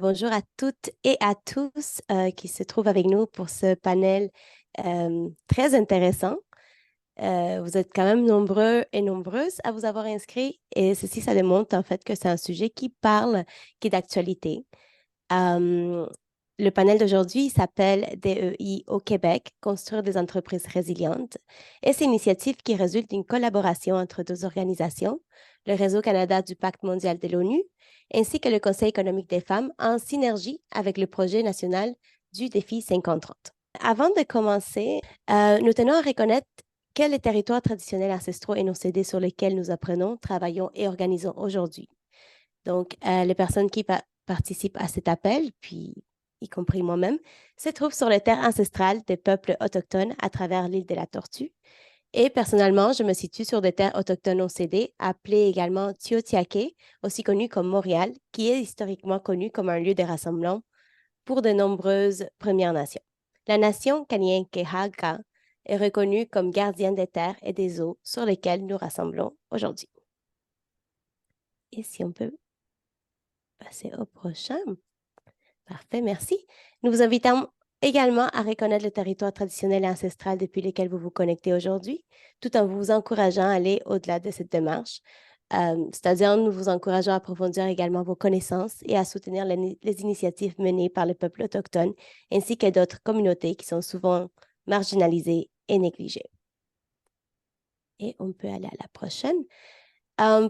Bonjour à toutes et à tous qui se trouvent avec nous pour ce panel très intéressant. Vous êtes quand même nombreux et nombreuses à vous avoir inscrits et ceci, ça démontre en fait que c'est un sujet qui parle, qui est d'actualité. Euh, le panel d'aujourd'hui s'appelle DEI au Québec, construire des entreprises résilientes. Et c'est une initiative qui résulte d'une collaboration entre deux organisations, le Réseau Canada du Pacte mondial de l'ONU, ainsi que le Conseil économique des femmes, en synergie avec le projet national du défi 50-30. Avant de commencer, nous tenons à reconnaître que les territoires traditionnels ancestraux et non cédés sur lesquels nous apprenons, travaillons et organisons aujourd'hui. Donc, les personnes qui participent à cet appel, puis y compris moi-même, se trouvent sur les terres ancestrales des peuples autochtones à travers l'île de la Tortue. Et personnellement, je me situe sur des terres autochtones non cédées, appelées également Tiohtià:ke, aussi connues comme Montréal, qui est historiquement connu comme un lieu de rassemblement pour de nombreuses Premières Nations. La nation Kanien'kehá:ka est reconnue comme gardienne des terres et des eaux sur lesquelles nous rassemblons aujourd'hui. Et si on peut passer au prochain. Parfait, merci. Nous vous invitons également à reconnaître le territoire traditionnel et ancestral depuis lequel vous vous connectez aujourd'hui, tout en vous encourageant à aller au-delà de cette démarche. C'est-à-dire, nous vous encourageons à approfondir également vos connaissances et à soutenir les initiatives menées par le peuple autochtone, ainsi que d'autres communautés qui sont souvent marginalisées et négligées. Et on peut aller à la prochaine.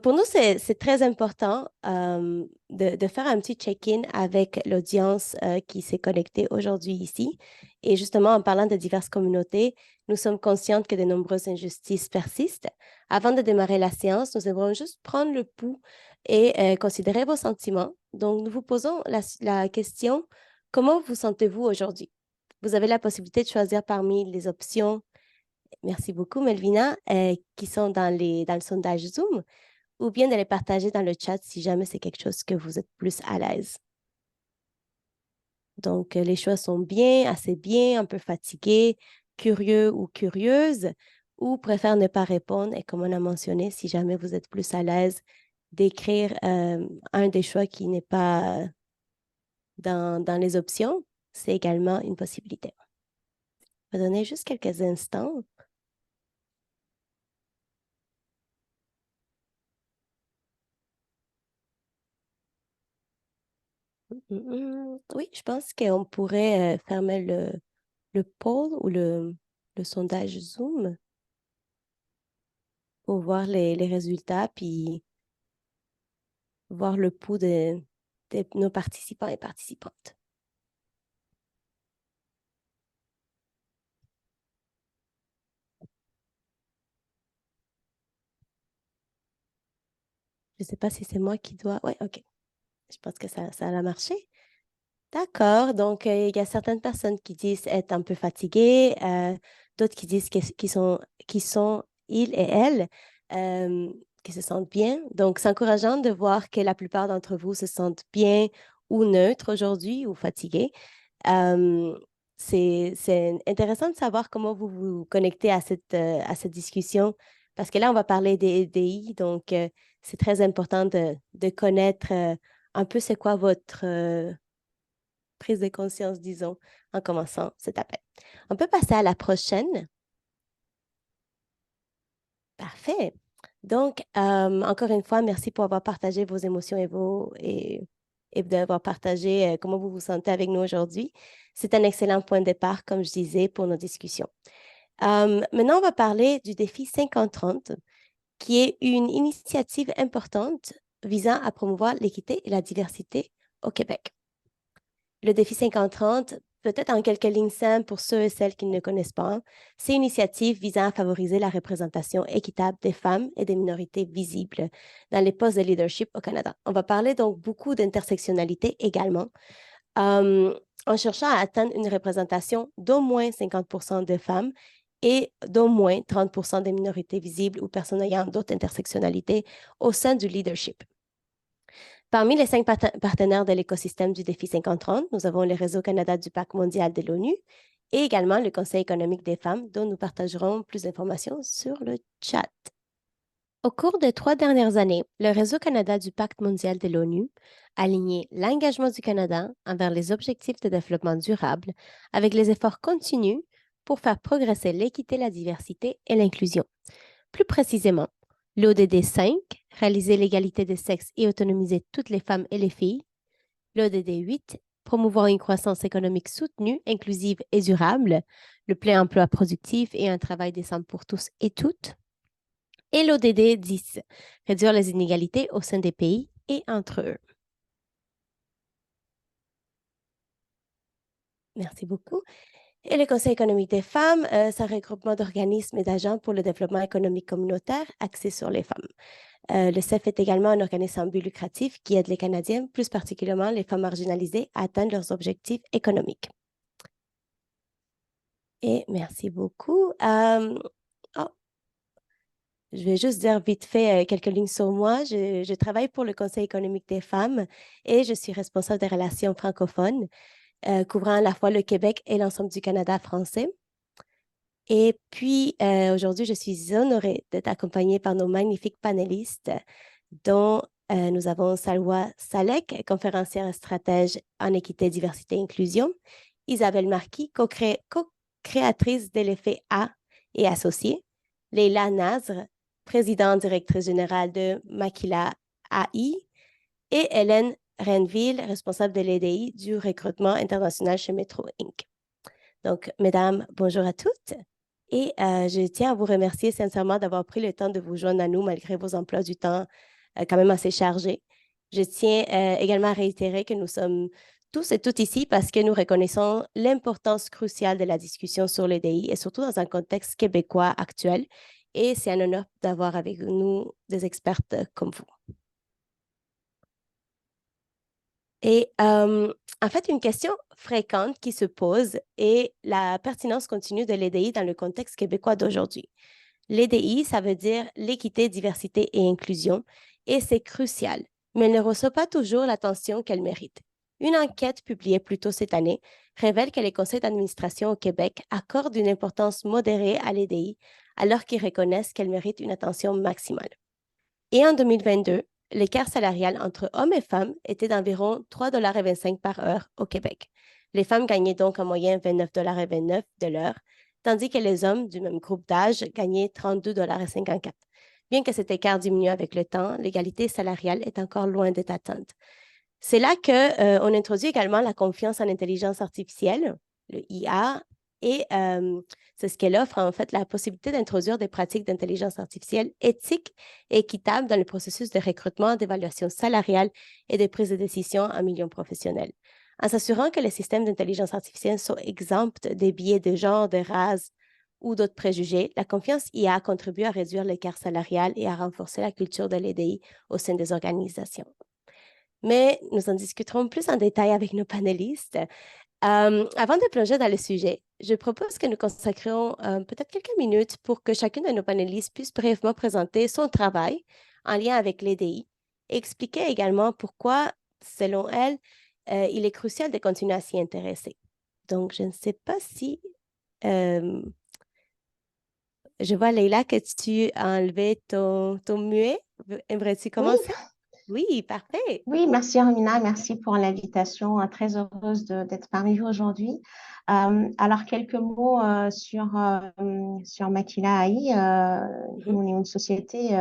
Pour nous, c'est très important de faire un petit check-in avec l'audience qui s'est connectée aujourd'hui ici. Et justement, en parlant de diverses communautés, nous sommes conscientes que de nombreuses injustices persistent. Avant de démarrer la séance, nous aimerons juste prendre le pouls et considérer vos sentiments. Donc, nous vous posons la question, comment vous sentez-vous aujourd'hui? Vous avez la possibilité de choisir parmi les options, merci beaucoup Melvina, qui sont dans le sondage Zoom ou bien de les partager dans le chat si jamais c'est quelque chose que vous êtes plus à l'aise. Donc, les choix sont bien, assez bien, un peu fatigué, curieux ou curieuse, ou préfère ne pas répondre. Et comme on a mentionné, si jamais vous êtes plus à l'aise d'écrire un des choix qui n'est pas dans les options, c'est également une possibilité. Je vais donner juste quelques instants. Oui, je pense qu'on pourrait fermer le poll ou le sondage Zoom pour voir les résultats, puis voir le pouls de nos participants et participantes. Je ne sais pas si c'est moi qui dois... Oui, OK. Je pense que ça a marché. D'accord. Donc, il y a certaines personnes qui disent être un peu fatiguées, d'autres qui disent qui sont ils et elles, euh, qui se sentent bien. Donc, c'est encourageant de voir que la plupart d'entre vous se sentent bien ou neutres aujourd'hui ou fatigués. Euh, c'est intéressant de savoir comment vous vous connectez à cette discussion, parce que là, on va parler des EDI, donc c'est très important de connaître un peu c'est quoi votre prise de conscience, disons, en commençant cet appel. On peut passer à la prochaine. Parfait. Donc, encore une fois, merci pour avoir partagé vos émotions et d'avoir partagé comment vous vous sentez avec nous aujourd'hui. C'est un excellent point de départ, comme je disais, pour nos discussions. Maintenant, on va parler du défi 50-30, qui est une initiative importante visant à promouvoir l'équité et la diversité au Québec. Le défi 50-30, peut-être en quelques lignes simples pour ceux et celles qui ne le connaissent pas, c'est une initiative visant à favoriser la représentation équitable des femmes et des minorités visibles dans les postes de leadership au Canada. On va parler donc beaucoup d'intersectionnalité également, en cherchant à atteindre une représentation d'au moins 50% de femmes et d'au moins 30% des minorités visibles ou personnes ayant d'autres intersectionnalités au sein du leadership. Parmi les 5 partenaires de l'écosystème du défi 50-30, nous avons le Réseau Canada du Pacte mondial de l'ONU et également le Conseil économique des femmes, dont nous partagerons plus d'informations sur le chat. Au cours des 3 dernières années, le Réseau Canada du Pacte mondial de l'ONU a aligné l'engagement du Canada envers les objectifs de développement durable avec les efforts continus pour faire progresser l'équité, la diversité et l'inclusion. Plus précisément, l'ODD 5, réaliser l'égalité des sexes et autonomiser toutes les femmes et les filles, l'ODD 8, promouvoir une croissance économique soutenue, inclusive et durable, le plein emploi productif et un travail décent pour tous et toutes, et l'ODD 10, réduire les inégalités au sein des pays et entre eux. Merci beaucoup. Et le Conseil économique des femmes, c'est un regroupement d'organismes et d'agents pour le développement économique communautaire axé sur les femmes. Le CEF est également un organisme sans but lucratif qui aide les Canadiens, plus particulièrement les femmes marginalisées, à atteindre leurs objectifs économiques. Et merci beaucoup. Oh, je vais juste dire vite fait quelques lignes sur moi. Je travaille pour le Conseil économique des femmes et je suis responsable des relations francophones, couvrant à la fois le Québec et l'ensemble du Canada français. Et puis, aujourd'hui, je suis honorée d'être accompagnée par nos magnifiques panélistes, dont nous avons Salwa Salek, conférencière stratège en équité, diversité et inclusion, Isabelle Marquis, co-créatrice de l'effet A et associée, Leila Nazr, présidente directrice générale de Makila AI, et Hélène Renville, responsable de l'EDI du recrutement international chez Metro Inc. Donc, mesdames, bonjour à toutes. Et je tiens à vous remercier sincèrement d'avoir pris le temps de vous joindre à nous malgré vos emplois du temps quand même assez chargés. Je tiens également à réitérer que nous sommes tous et toutes ici parce que nous reconnaissons l'importance cruciale de la discussion sur l'EDI et surtout dans un contexte québécois actuel. Et c'est un honneur d'avoir avec nous des expertes comme vous. Et en fait, une question fréquente qui se pose est la pertinence continue de l'EDI dans le contexte québécois d'aujourd'hui. L'EDI, ça veut dire l'équité, diversité et inclusion, et c'est crucial, mais elle ne reçoit pas toujours l'attention qu'elle mérite. Une enquête publiée plus tôt cette année révèle que les conseils d'administration au Québec accordent une importance modérée à l'EDI alors qu'ils reconnaissent qu'elle mérite une attention maximale. Et en 2022, l'écart salarial entre hommes et femmes était d'environ 3,25 $ par heure au Québec. Les femmes gagnaient donc en moyenne 29,29 $ de l'heure, tandis que les hommes du même groupe d'âge gagnaient 32,54 $. Bien que cet écart diminue avec le temps, l'égalité salariale est encore loin d'être atteinte. C'est là qu'on introduit également la confiance en intelligence artificielle, le IA, et c'est ce qu'elle offre, en fait, la possibilité d'introduire des pratiques d'intelligence artificielle éthiques et équitables dans le processus de recrutement, d'évaluation salariale et de prise de décision en milieu professionnel. En s'assurant que les systèmes d'intelligence artificielle sont exempts des biais de genre, de race ou d'autres préjugés, la confiance IA contribue à réduire l'écart salarial et à renforcer la culture de l'EDI au sein des organisations. Mais nous en discuterons plus en détail avec nos panélistes. Avant de plonger dans le sujet, je propose que nous consacrions peut-être quelques minutes pour que chacune de nos panélistes puisse brièvement présenter son travail en lien avec l'EDI et expliquer également pourquoi, selon elle, il est crucial de continuer à s'y intéresser. Donc, je ne sais pas si je vois, Leila, que tu as enlevé ton muet. Aimerais-tu Oui, commencer? Oui, parfait. oui, merci Romina, merci pour l'invitation. Très heureuse d'être parmi vous aujourd'hui. Alors, quelques mots sur Makila AI. Mhm, Nous, on est une société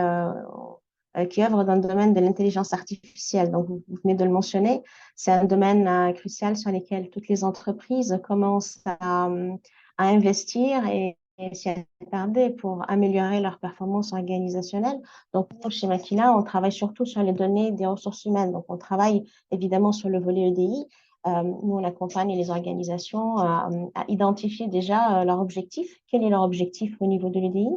qui œuvre dans le domaine de l'intelligence artificielle. Donc, vous venez de le mentionner, c'est un domaine crucial sur lequel toutes les entreprises commencent à investir et s'y attarder pour améliorer leur performance organisationnelle. Donc, nous, chez Makila, on travaille surtout sur les données des ressources humaines. Donc, on travaille évidemment sur le volet EDI. Nous, on accompagne les organisations à identifier déjà leur objectif, quel est leur objectif au niveau de l'EDI,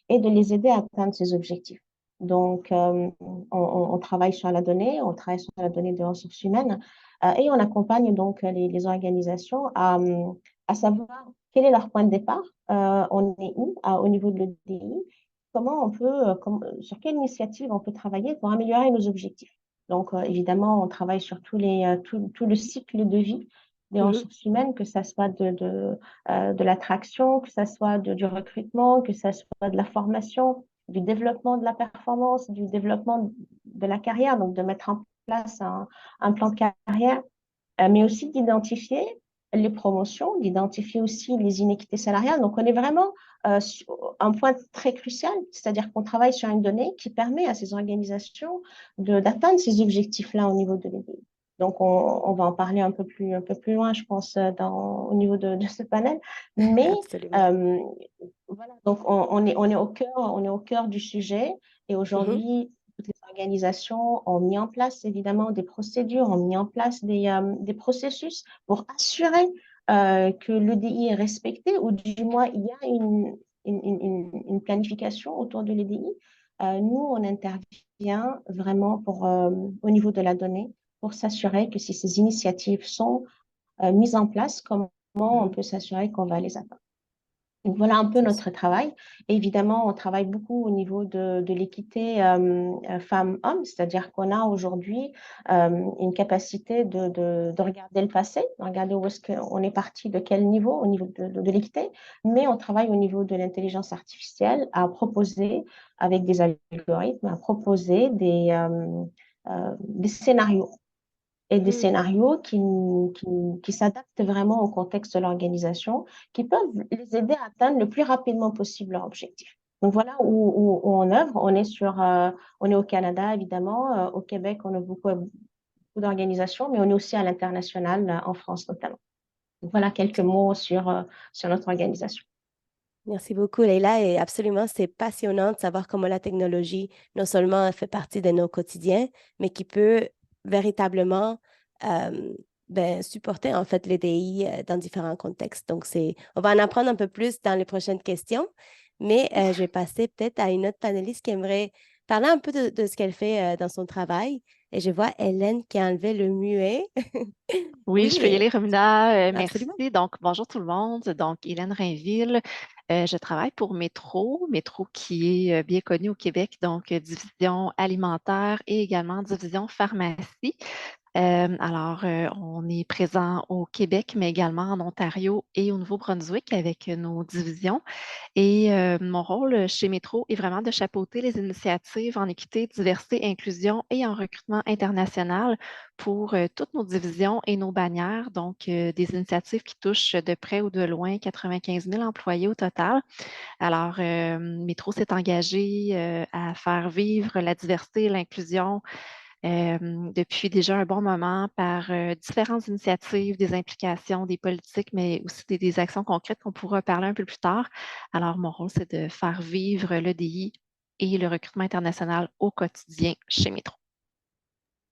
et de les aider à atteindre ces objectifs. Donc, on travaille sur la donnée, on travaille sur la donnée des ressources humaines, et on accompagne donc les organisations à savoir quel est leur point de départ, on est où au niveau de l'EDI, comment on peut, sur quelle initiative on peut travailler pour améliorer nos objectifs. Donc, évidemment, on travaille sur tout le cycle de vie des mhm, ressources humaines, que ça soit de l'attraction, que ça soit du recrutement, que ça soit de la formation, du développement de la performance, du développement de la carrière, donc de mettre en place un plan de carrière, mais aussi d'identifier les promotions, d'identifier aussi les inéquités salariales. Donc, on est vraiment sur un point très crucial, c'est-à-dire qu'on travaille sur une donnée qui permet à ces organisations d'atteindre ces objectifs-là au niveau de l'EDI. Donc, on va en parler un peu plus loin, je pense, au niveau de ce panel. Mais Absolument. euh, voilà, donc on est au cœur du sujet. Et Mhm. aujourd'hui, toutes les organisations ont mis en place évidemment des procédures, ont mis en place des processus pour assurer que l'EDI est respecté, ou du moins il y a une planification autour de l'EDI. Nous, on intervient vraiment au niveau de la donnée pour s'assurer que si ces initiatives sont mises en place, comment on Mhm. peut s'assurer qu'on va les atteindre. Donc, voilà un peu C'est notre super. travail. Et évidemment, on travaille beaucoup au niveau de l'équité femmes-hommes, c'est-à-dire qu'on a aujourd'hui une capacité de regarder le passé, de regarder où est-ce qu'on est parti, de quel niveau, au niveau de l'équité, mais on travaille au niveau de l'intelligence artificielle à proposer, avec des algorithmes, à proposer des scénarios et des Mm. scénarios qui s'adaptent vraiment au contexte de l'organisation, qui peuvent les aider à atteindre le plus rapidement possible leur objectif. Donc voilà où on œuvre. On est au Canada, évidemment. Au Québec, on a beaucoup d'organisations, mais on est aussi à l'international, en France notamment. Donc voilà quelques mots sur notre organisation. Merci beaucoup, Leïla. Et absolument, c'est passionnant de savoir comment la technologie non seulement fait partie de nos quotidiens, mais qui peut véritablement euh, supporter en fait l'EDI dans différents contextes. Donc, on va en apprendre un peu plus dans les prochaines questions, mais je vais passer peut-être à une autre panéliste qui aimerait parler un peu de ce qu'elle fait dans son travail. Et je vois Hélène qui a enlevé le muet. Oui, je Oui, peux y aller, Romina. absolument. Merci. Donc, bonjour tout le monde. Donc, Hélène Rainville. Je travaille pour Métro, Métro qui est bien connu au Québec, donc division alimentaire et également division pharmacie. On est présent au Québec, mais également en Ontario et au Nouveau-Brunswick avec nos divisions. Et mon rôle chez Métro est vraiment de chapeauter les initiatives en équité, diversité, inclusion et en recrutement international pour toutes nos divisions et nos bannières. Donc, des initiatives qui touchent de près ou de loin 95 000 employés au total. Alors, Métro s'est engagé à faire vivre la diversité et l'inclusion depuis déjà un bon moment par différentes initiatives, des implications, des politiques, mais aussi des actions concrètes qu'on pourra parler un peu plus tard. Alors, mon rôle, c'est de faire vivre l'EDI et le recrutement international au quotidien chez Métro.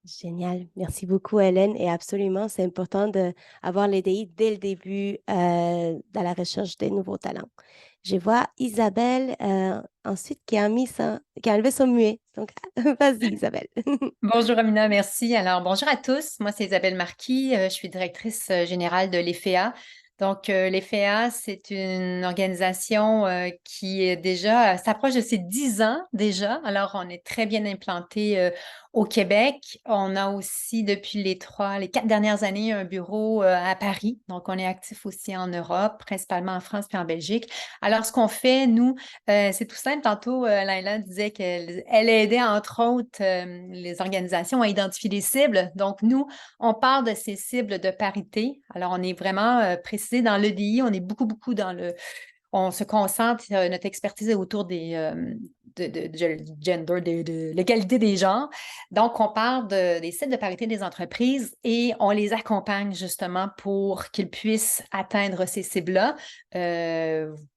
Génial. Merci beaucoup, Hélène. Et absolument, c'est important d'avoir l'EDI dès le début dans la recherche des nouveaux talents. Je vois Isabelle ensuite qui a enlevé son muet. Donc, vas-y, Isabelle. Bonjour Amina, merci. Alors, bonjour à tous. Moi, c'est Isabelle Marquis. Je suis directrice générale de l'EFEA. Donc, l'EFEA, c'est une organisation qui est déjà s'approche de ses 10 ans déjà. Alors, on est très bien implanté au Québec. On a aussi, depuis les 4 dernières années, un bureau à Paris. Donc, on est actif aussi en Europe, principalement en France et en Belgique. Alors, ce qu'on fait, nous, c'est tout simple. Tantôt, Laila disait qu'elle aidait, entre autres, les organisations à identifier les cibles. Donc, nous, on part de ces cibles de parité. Alors, on est vraiment précisé dans l'EDI. On est beaucoup dans on se concentre, notre expertise est autour de gender, de l'égalité des genres. Donc, on parle des sites de parité des entreprises et on les accompagne justement pour qu'ils puissent atteindre ces cibles-là.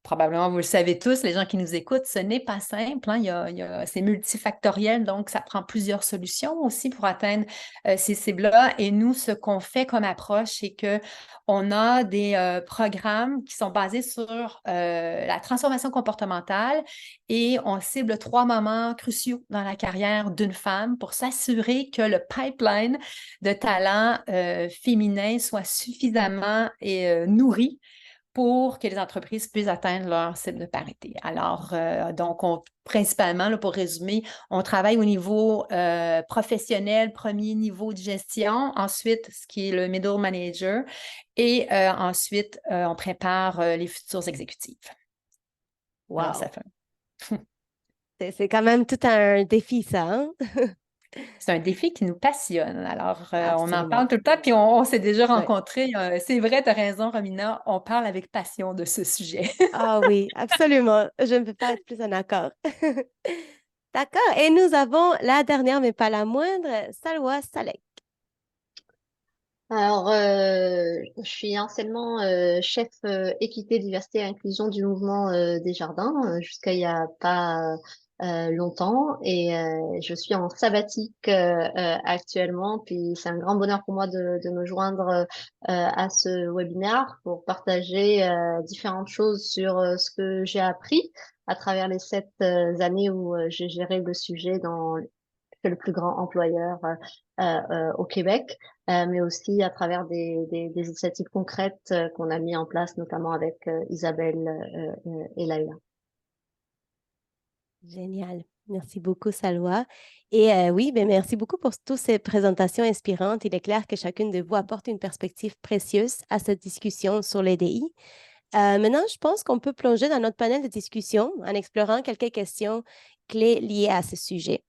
Probablement, vous le savez tous, les gens qui nous écoutent, ce n'est pas simple, hein. C'est multifactoriel, donc ça prend plusieurs solutions aussi pour atteindre ces cibles-là. Et nous, ce qu'on fait comme approche, c'est que on a des programmes qui sont basés sur la transformation comportementale et on cible 3 moments cruciaux dans la carrière d'une femme pour s'assurer que le pipeline de talents féminins soit suffisamment nourri pour que les entreprises puissent atteindre leur cible de parité. Alors, donc, principalement, là, pour résumer, on travaille au niveau professionnel, premier niveau de gestion, ensuite, ce qui est le middle manager, et ensuite, on prépare les futurs exécutifs. Alors, ça Wow. fait. C'est quand même tout un défi, ça, hein? C'est un défi qui nous passionne. Alors, on en Absolument. parle tout le temps, puis on s'est déjà Ouais. rencontrés. C'est vrai, tu as raison, Romina, on parle avec passion de ce sujet. Ah oui, absolument. Je ne peux pas être plus en accord. D'accord. Et nous avons la dernière, mais pas la moindre, Salwa Salek. Alors, je suis anciennement chef équité, diversité et inclusion du mouvement des jardins jusqu'à il y a pas longtemps et je suis en sabbatique actuellement. Puis c'est un grand bonheur pour moi de me joindre à ce webinaire pour partager différentes choses sur ce que j'ai appris à travers les 7 années où j'ai géré le sujet dans le plus grand employeur au Québec, mais aussi à travers des initiatives concrètes qu'on a mis en place, notamment avec Isabelle et Laïla. Génial. Merci beaucoup, Salwa. Et oui, ben, merci beaucoup pour toutes ces présentations inspirantes. Il est clair que chacune de vous apporte une perspective précieuse à cette discussion sur l'EDI. Maintenant, je pense qu'on peut plonger dans notre panel de discussion en explorant quelques questions clés liées à ce sujet.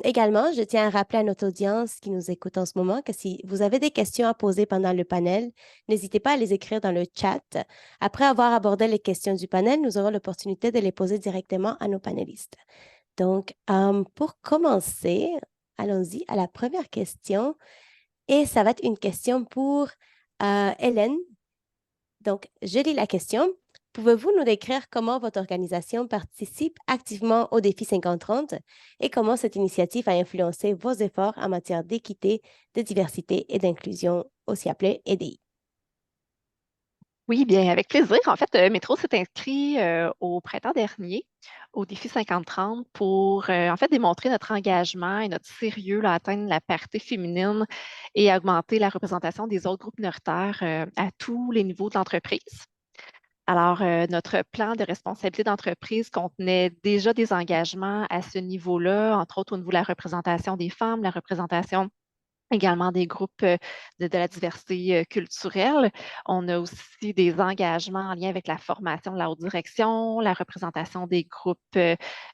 Également, je tiens à rappeler à notre audience qui nous écoute en ce moment que si vous avez des questions à poser pendant le panel, n'hésitez pas à les écrire dans le chat. Après avoir abordé les questions du panel, nous aurons l'opportunité de les poser directement à nos panélistes. Donc, pour commencer, allons-y à la première question. Et ça va être une question pour Hélène. Donc, je lis la question. Pouvez-vous nous décrire comment votre organisation participe activement au défi 50-30 et comment cette initiative a influencé vos efforts en matière d'équité, de diversité et d'inclusion, aussi appelée EDI? Oui, bien, avec plaisir. En fait, Métro s'est inscrit au printemps dernier au défi 50-30 pour en fait démontrer notre engagement et notre sérieux là, à atteindre la parité féminine et à augmenter la représentation des autres groupes minoritaires à tous les niveaux de l'entreprise. Alors, notre plan de responsabilité d'entreprise contenait déjà des engagements à ce niveau-là, entre autres au niveau de la représentation des femmes, la représentation également des groupes de la diversité culturelle. On a aussi des engagements en lien avec la formation de la haute direction, la représentation des groupes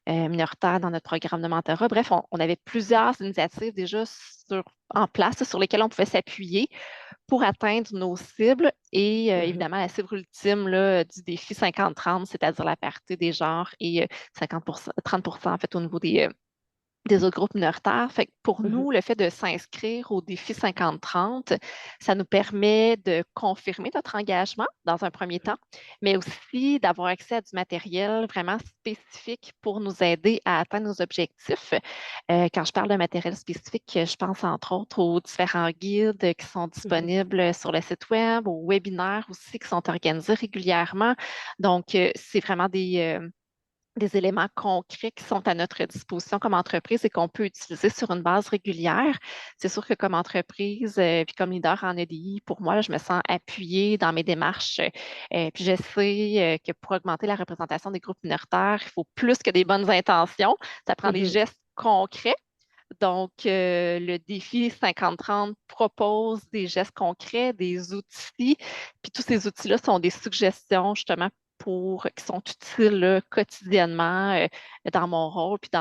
minoritaires dans notre programme de mentorat. Bref, on avait plusieurs initiatives déjà en place sur lesquelles on pouvait s'appuyer pour atteindre nos cibles et évidemment la cible ultime là, du défi 50-30, c'est-à-dire la parité des genres et 50%, 30% en fait au niveau des autres groupes minoritaires. Fait que pour nous, le fait de s'inscrire au défi 50-30, ça nous permet de confirmer notre engagement dans un premier temps, mais aussi d'avoir accès à du matériel vraiment spécifique pour nous aider à atteindre nos objectifs. Quand je parle de matériel spécifique, je pense entre autres aux différents guides qui sont disponibles sur le site web, aux webinaires aussi qui sont organisés régulièrement. Donc, c'est vraiment des éléments concrets qui sont à notre disposition comme entreprise et qu'on peut utiliser sur une base régulière. C'est sûr que comme entreprise, puis comme leader en EDI, pour moi, là, je me sens appuyée dans mes démarches. Puis je sais que pour augmenter la représentation des groupes minoritaires, il faut plus que des bonnes intentions. Ça prend des gestes concrets. Donc, le défi 50-30 propose des gestes concrets, des outils, puis tous ces outils-là sont des suggestions justement qui sont utiles là, quotidiennement dans mon rôle, puis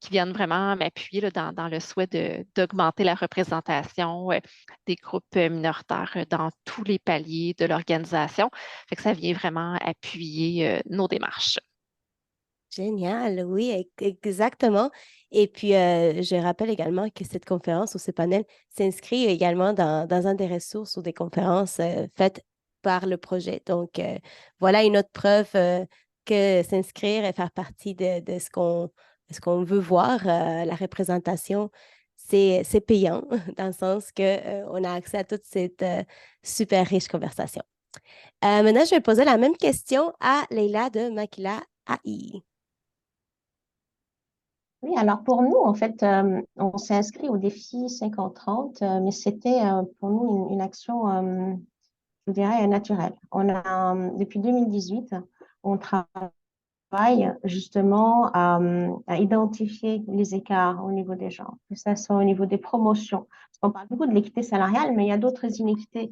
qui viennent vraiment m'appuyer là, dans le souhait d'augmenter la représentation des groupes minoritaires dans tous les paliers de l'organisation. Fait que ça vient vraiment appuyer nos démarches. Génial, oui, exactement. Et puis, je rappelle également que cette conférence ou ce panel s'inscrit également dans un des ressources ou des conférences faites par le projet. Donc, voilà une autre preuve que s'inscrire et faire partie de ce qu'on veut voir, la représentation, c'est payant dans le sens qu'on a accès à toute cette super riche conversation. Maintenant, je vais poser la même question à Leila de Makila AI. Oui, alors pour nous, en fait, on s'est inscrit au défi 50-30, mais c'était pour nous une action, je dirais, naturelle. Depuis 2018, on travaille justement à identifier les écarts au niveau des genres, que ce soit au niveau des promotions. Parce qu'on parle beaucoup de l'équité salariale, mais il y a d'autres inéquités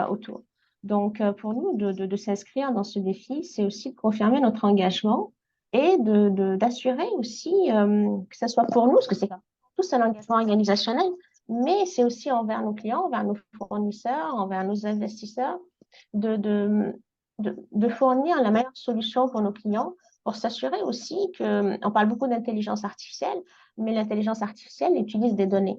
autour. Donc, pour nous, de s'inscrire dans ce défi, c'est aussi de confirmer notre engagement et d'assurer aussi que ce soit pour nous, parce que c'est tous un engagement organisationnel, mais c'est aussi envers nos clients, envers nos fournisseurs, envers nos investisseurs, de, de, de fournir la meilleure solution pour nos clients, pour s'assurer aussi que, on parle beaucoup d'intelligence artificielle, mais l'intelligence artificielle utilise des données.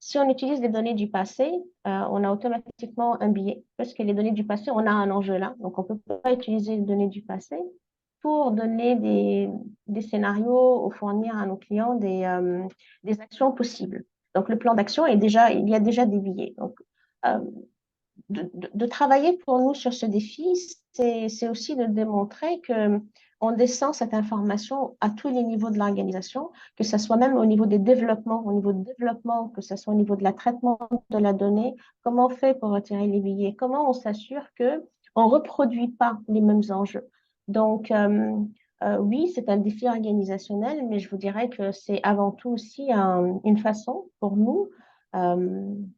Si on utilise des données du passé, on a automatiquement un biais, parce que les données du passé, on a un enjeu là. Donc, on ne peut pas utiliser les données du passé pour donner des scénarios ou fournir à nos clients des actions possibles. Donc, le plan d'action est déjà, il y a déjà des biais. Donc, euh, de travailler pour nous sur ce défi, c'est aussi de démontrer que on descend cette information à tous les niveaux de l'organisation, que ce soit même au niveau des développements, au niveau de développement, que ce soit au niveau de la traitement de la donnée, comment on fait pour retirer les billets, comment on s'assure que on reproduit pas les mêmes enjeux. Donc, oui, c'est un défi organisationnel, mais je vous dirais que c'est avant tout aussi une façon pour nous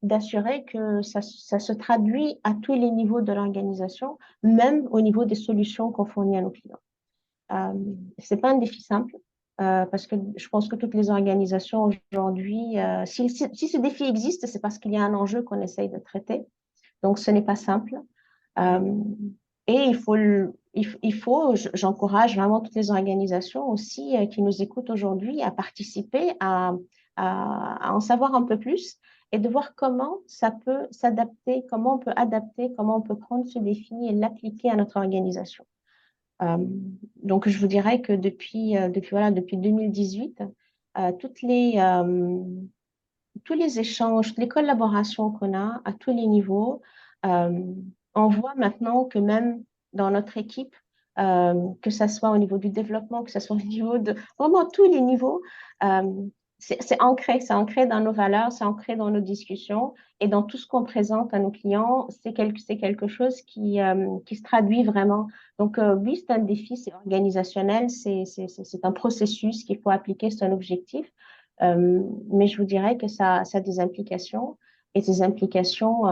d'assurer que ça se traduit à tous les niveaux de l'organisation, même au niveau des solutions qu'on fournit à nos clients. C'est pas un défi simple, parce que je pense que toutes les organisations aujourd'hui, si ce défi existe, c'est parce qu'il y a un enjeu qu'on essaye de traiter. Donc, ce n'est pas simple. Euh, et j'encourage vraiment toutes les organisations aussi qui nous écoutent aujourd'hui à participer, à en savoir un peu plus et de voir comment ça peut s'adapter, comment on peut adapter, comment on peut prendre ce défi et l'appliquer à notre organisation. Euh, donc, je vous dirais que depuis 2018, tous les échanges, toutes les collaborations qu'on a à tous les niveaux, euh, on voit maintenant que même dans notre équipe, que ce soit au niveau du développement, que ce soit au niveau de vraiment tous les niveaux, euh, c'est ancré dans nos valeurs, c'est ancré dans nos discussions et dans tout ce qu'on présente à nos clients, c'est quelque chose qui se traduit vraiment. Donc, oui, c'est un défi, c'est organisationnel, c'est un processus qu'il faut appliquer, c'est un objectif. Mais je vous dirais que ça a des implications et ces implications,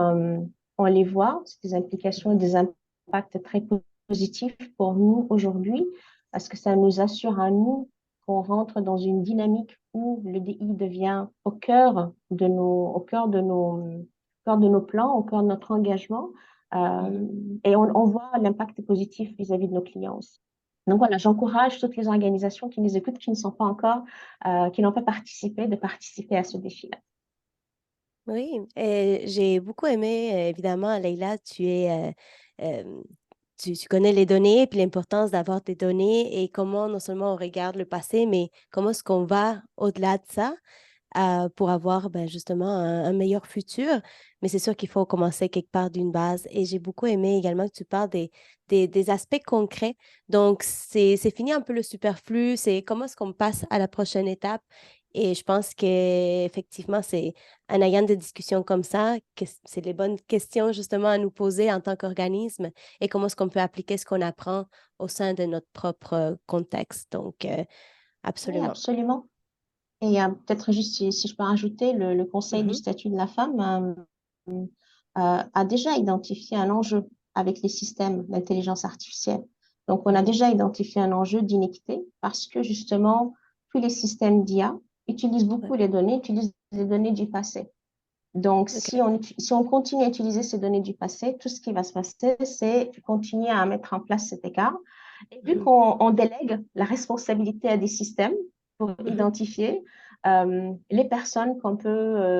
on les voit, c'est des implications et des impacts très positifs pour nous aujourd'hui parce que ça nous assure à nous qu'on rentre dans une dynamique où le DI devient au cœur de nos plans, au cœur de notre engagement. Et on voit l'impact positif vis-à-vis de nos clients aussi. Donc voilà, j'encourage toutes les organisations qui nous écoutent, qui ne sont pas encore, qui n'ont pas participé, de participer à ce défi-là. Oui, et j'ai beaucoup aimé, évidemment, Leïla, euh, tu connais les données, puis l'importance d'avoir des données et comment non seulement on regarde le passé, mais comment est-ce qu'on va au-delà de ça pour avoir ben, justement un meilleur futur. Mais c'est sûr qu'il faut commencer quelque part d'une base. Et j'ai beaucoup aimé également que tu parles des aspects concrets. Donc, c'est fini un peu le superflu, c'est comment est-ce qu'on passe à la prochaine étape. Et je pense qu'effectivement, c'est en ayant des discussions comme ça, que c'est les bonnes questions justement à nous poser en tant qu'organisme et comment est-ce qu'on peut appliquer ce qu'on apprend au sein de notre propre contexte. Donc, Oui, absolument. absolument. Et peut-être juste si je peux rajouter, le Conseil du Mhm. statut de la femme a déjà identifié un enjeu avec les systèmes d'intelligence artificielle. Donc, on a Mhm. déjà identifié un enjeu d'inéquité parce que justement, tous les systèmes d'IA utilisent Ouais. beaucoup les données, utilisent les données du passé. Donc, OK. si on continue à utiliser ces données du passé, tout ce qui va se passer, c'est continuer à mettre en place cet écart. Et vu Mhm. qu'on délègue la responsabilité à des systèmes pour Mhm. identifier les personnes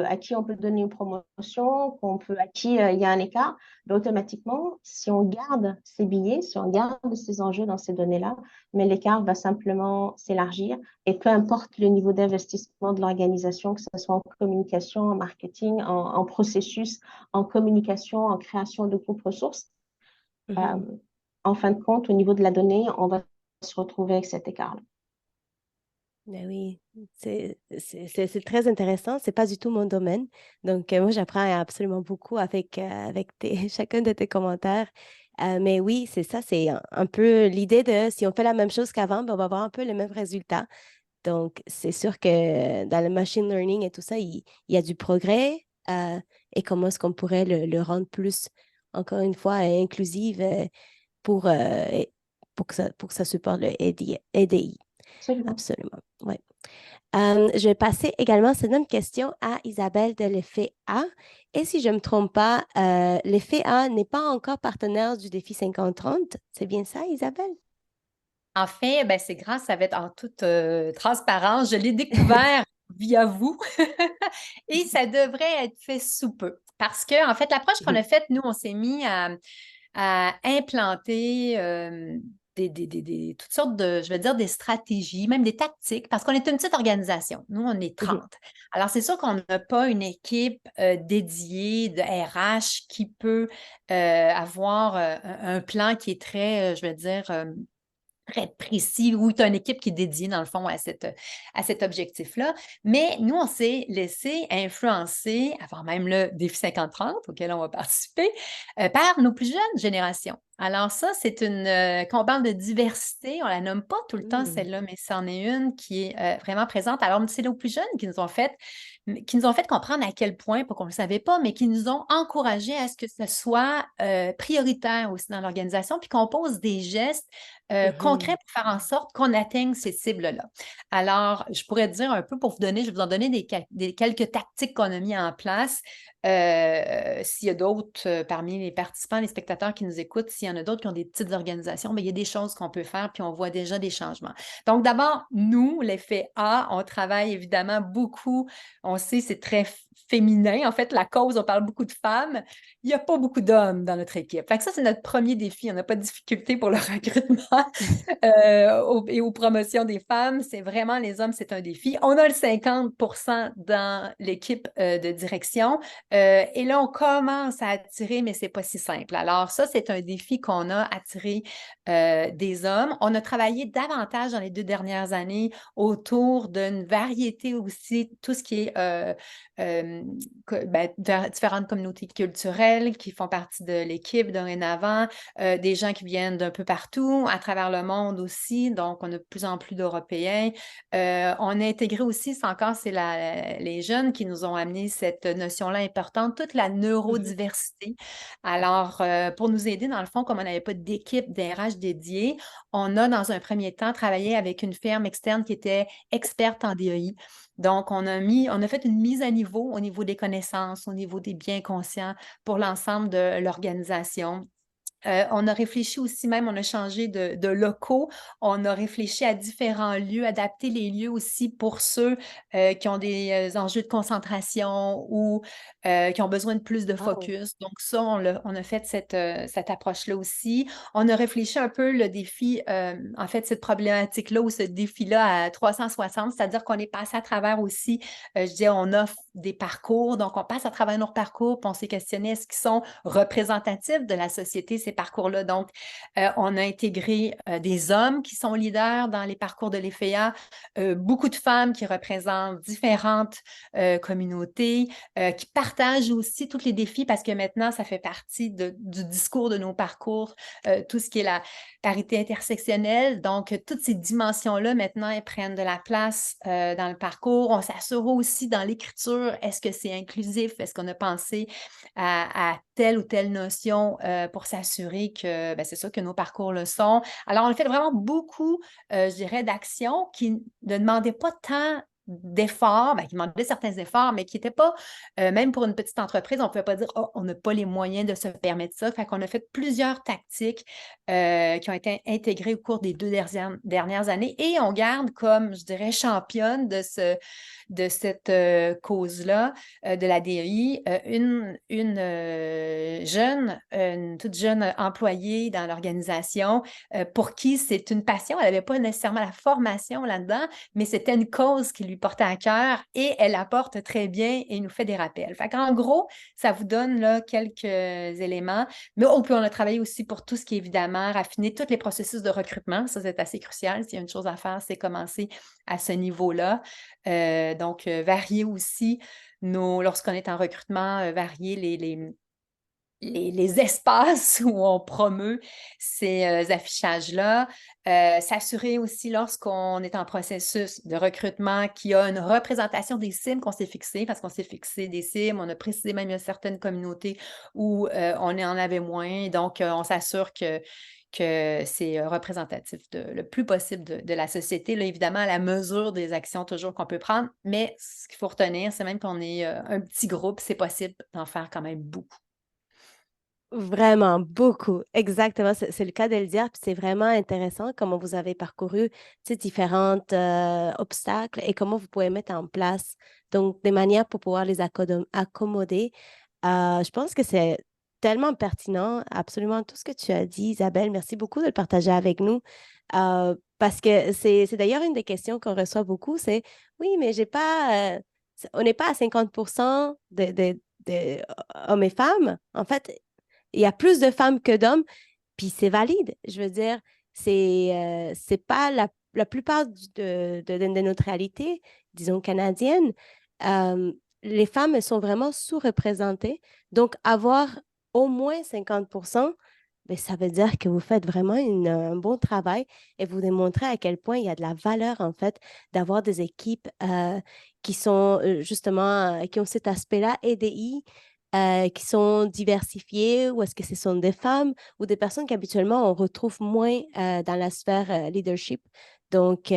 à qui on peut donner une promotion, à qui il y a un écart, ben, automatiquement, si on garde ces billets, si on garde ces enjeux dans ces données-là, mais l'écart va simplement s'élargir. Et peu importe le niveau d'investissement de l'organisation, que ce soit en communication, en marketing, en processus, en communication, en création de groupes ressources, euh, Mhm. en fin de compte, au niveau de la donnée, on va se retrouver avec cet écart-là. Ben oui, c'est très intéressant. C'est pas du tout mon domaine. Donc, moi, j'apprends absolument beaucoup avec chacun de tes commentaires. Mais oui, c'est ça, c'est un peu l'idée de si on fait la même chose qu'avant, ben, on va avoir un peu les mêmes résultats. Donc, c'est sûr que dans le machine learning et tout ça, il y a du progrès. Et comment est-ce qu'on pourrait le rendre plus, encore une fois, inclusif pour pour que ça supporte le EDI. Absolument. Absolument, oui. Je vais passer également cette même question à Isabelle de l'effet A. Et si je ne me trompe pas, l'effet A n'est pas encore partenaire du défi 50-30. C'est bien ça, Isabelle? En fait, ben, c'est grâce, ça va être en toute transparence. Je l'ai découvert via vous et ça devrait être fait sous peu. Parce que, en fait, l'approche qu'on a faite, nous, on s'est mis à implanter toutes sortes de, je vais dire, des stratégies, même des tactiques, parce qu'on est une petite organisation. Nous, on est 30. Alors, c'est sûr qu'on n'a pas une équipe dédiée de RH qui peut avoir un plan qui est très, je vais dire, très précis, où tu as une équipe qui est dédiée, dans le fond, à cet objectif-là. Mais nous, on s'est laissé influencer, avant même le défi 50-30 auquel on va participer, par nos plus jeunes générations. Alors ça, c'est quand on parle de diversité, on la nomme pas tout le temps celle-là, mais c'en est une qui est vraiment présente. Alors, c'est nos plus jeunes qui nous ont fait comprendre à quel point, pas qu'on ne le savait pas, mais qui nous ont encouragés à ce que ce soit prioritaire aussi dans l'organisation, puis qu'on pose des gestes concrets pour faire en sorte qu'on atteigne ces cibles-là. Alors, je pourrais dire un peu pour vous donner, je vais vous en donner quelques tactiques qu'on a mis en place. S'il y a d'autres parmi les participants, les spectateurs qui nous écoutent, s'il y en a d'autres qui ont des petites organisations, bien, il y a des choses qu'on peut faire, puis on voit déjà des changements. Donc, d'abord, nous, l'effet A, on travaille évidemment beaucoup. On sait, c'est très féminin. En fait, la cause, on parle beaucoup de femmes. Il n'y a pas beaucoup d'hommes dans notre équipe. Fait que ça, c'est notre premier défi. On n'a pas de difficulté pour le recrutement et aux promotions des femmes. C'est vraiment les hommes, c'est un défi. On a le 50% dans l'équipe de direction. Et là, on commence à attirer, mais ce n'est pas si simple. Alors, ça, c'est un défi qu'on a attiré des hommes. On a travaillé davantage dans les 2 dernières années autour d'une variété aussi, tout ce qui est différentes communautés culturelles qui font partie de l'équipe dorénavant, des gens qui viennent d'un peu partout, à travers le monde aussi, donc on a de plus en plus d'Européens. On a intégré aussi, c'est les jeunes qui nous ont amené cette notion-là importante, toute la neurodiversité. Alors, pour nous aider, dans le fond, comme on n'avait pas d'équipe d'RH dédiée, on a, dans un premier temps, travaillé avec une firme externe qui était experte en DEI. Donc, on a fait une mise à niveau au niveau des connaissances, au niveau des biens conscients pour l'ensemble de l'organisation. On a réfléchi aussi même, on a changé de locaux, on a réfléchi à différents lieux, adapter les lieux aussi pour ceux qui ont des enjeux de concentration ou qui ont besoin de plus de focus. Donc ça, on a fait cette approche-là aussi. On a réfléchi un peu le défi, en fait, cette problématique-là ou ce défi-là à 360, c'est-à-dire qu'on est passé à travers aussi, je disais, on offre des parcours, donc on passe à travers nos parcours, puis on s'est questionné, est-ce qu'ils sont représentatifs de la société, ces parcours-là? Donc, on a intégré des hommes qui sont leaders dans les parcours de l'EFEA, beaucoup de femmes qui représentent différentes communautés, qui partagent aussi tous les défis parce que maintenant, ça fait partie du discours de nos parcours, tout ce qui est la parité intersectionnelle. Donc, toutes ces dimensions-là, maintenant, elles prennent de la place dans le parcours. On s'assure aussi dans l'écriture, est-ce que c'est inclusif? Est-ce qu'on a pensé à telle ou telle notion pour s'assurer que c'est ça que nos parcours le sont. Alors, on a fait vraiment beaucoup, je dirais, d'actions qui ne demandaient pas tant d'efforts, qui demandaient certains efforts, mais qui n'étaient pas, même pour une petite entreprise, on ne pouvait pas dire « Oh, on n'a pas les moyens de se permettre ça ». Fait qu'on a fait plusieurs tactiques qui ont été intégrées au cours des 2 dernières années et on garde comme, je dirais, championne de cette cause-là, de la DEI, une toute jeune employée dans l'organisation pour qui c'est une passion. Elle n'avait pas nécessairement la formation là-dedans, mais c'était une cause qui lui portait à cœur et elle apporte très bien et nous fait des rappels. Fait qu'en gros, ça vous donne là, quelques éléments. Mais puis on a travaillé aussi pour tout ce qui est évidemment raffiner tous les processus de recrutement. Ça, c'est assez crucial. S'il y a une chose à faire, c'est commencer à ce niveau-là. Donc, varier aussi lorsqu'on est en recrutement, varier les espaces où on promeut ces affichages-là. S'assurer aussi lorsqu'on est en processus de recrutement qu'il y a une représentation des cibles qu'on s'est fixées, parce qu'on s'est fixé des cibles, on a précisé même une certaine communauté où on en avait moins. Donc, on s'assure qu'il que c'est représentatif le plus possible de la société. Là, évidemment, à la mesure des actions toujours qu'on peut prendre, mais ce qu'il faut retenir, c'est même qu'on est un petit groupe, c'est possible d'en faire quand même beaucoup. Vraiment, beaucoup. Exactement, c'est le cas de le dire. Puis c'est vraiment intéressant comment vous avez parcouru différents obstacles et comment vous pouvez mettre en place donc des manières pour pouvoir les accommoder. Je pense que c'est tellement pertinent, absolument tout ce que tu as dit, Isabelle. Merci beaucoup de le partager avec nous. Parce que c'est d'ailleurs une des questions qu'on reçoit beaucoup, c'est oui, mais j'ai pas, on n'est pas à 50% de hommes et femmes. En fait, il y a plus de femmes que d'hommes, puis c'est valide. Je veux dire, c'est pas la plupart de notre réalité, disons canadienne. euh, les femmes, elles sont vraiment sous-représentées. Donc, avoir au moins 50%, ben, ça veut dire que vous faites vraiment un bon travail et vous démontrez à quel point il y a de la valeur, en fait, d'avoir des équipes qui sont justement, qui ont cet aspect-là, EDI, qui sont diversifiées, ou est-ce que ce sont des femmes ou des personnes qu'habituellement on retrouve moins dans la sphère leadership. Donc,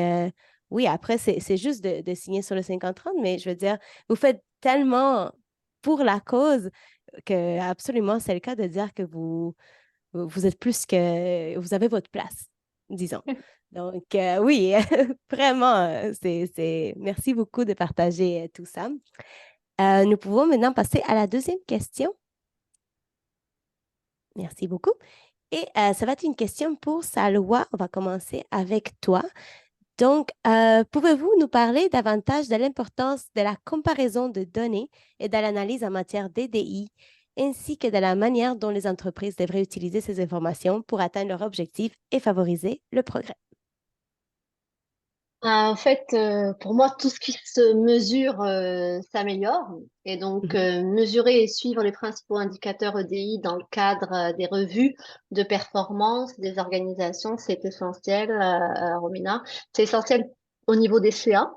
oui, après, c'est juste de signer sur le 50-30, mais je veux dire, vous faites tellement pour la cause que absolument, c'est le cas de dire que vous êtes plus que, vous avez votre place, disons. Donc, oui, vraiment, merci beaucoup de partager tout ça. Nous pouvons maintenant passer à la deuxième question. Merci beaucoup. Et ça va être une question pour Salwa. On va commencer avec toi. Donc, pouvez-vous nous parler davantage de l'importance de la comparaison de données et de l'analyse en matière d'EDI, ainsi que de la manière dont les entreprises devraient utiliser ces informations pour atteindre leurs objectifs et favoriser le progrès? En fait, pour moi, tout ce qui se mesure s'améliore. Et donc, mesurer et suivre les principaux indicateurs EDI dans le cadre des revues de performance des organisations, c'est essentiel, Romina. C'est essentiel au niveau des CA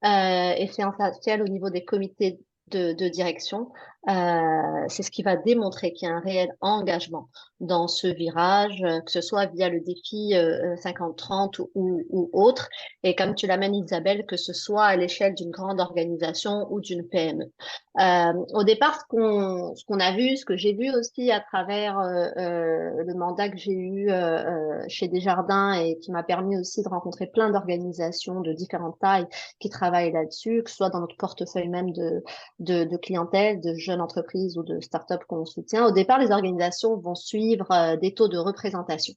et c'est essentiel au niveau des comités de direction. C'est ce qui va démontrer qu'il y a un réel engagement dans ce virage, que ce soit via le défi 50-30 ou autre. Et comme tu l'amènes, Isabelle, que ce soit à l'échelle d'une grande organisation ou d'une PME. Au départ, ce qu'on a vu, ce que j'ai vu aussi à travers le mandat que j'ai eu chez Desjardins et qui m'a permis aussi de rencontrer plein d'organisations de différentes tailles qui travaillent là-dessus, que ce soit dans notre portefeuille même de clientèle, de jeunes entreprises ou de start-up qu'on soutient. Au départ, les organisations vont suivre des taux de représentation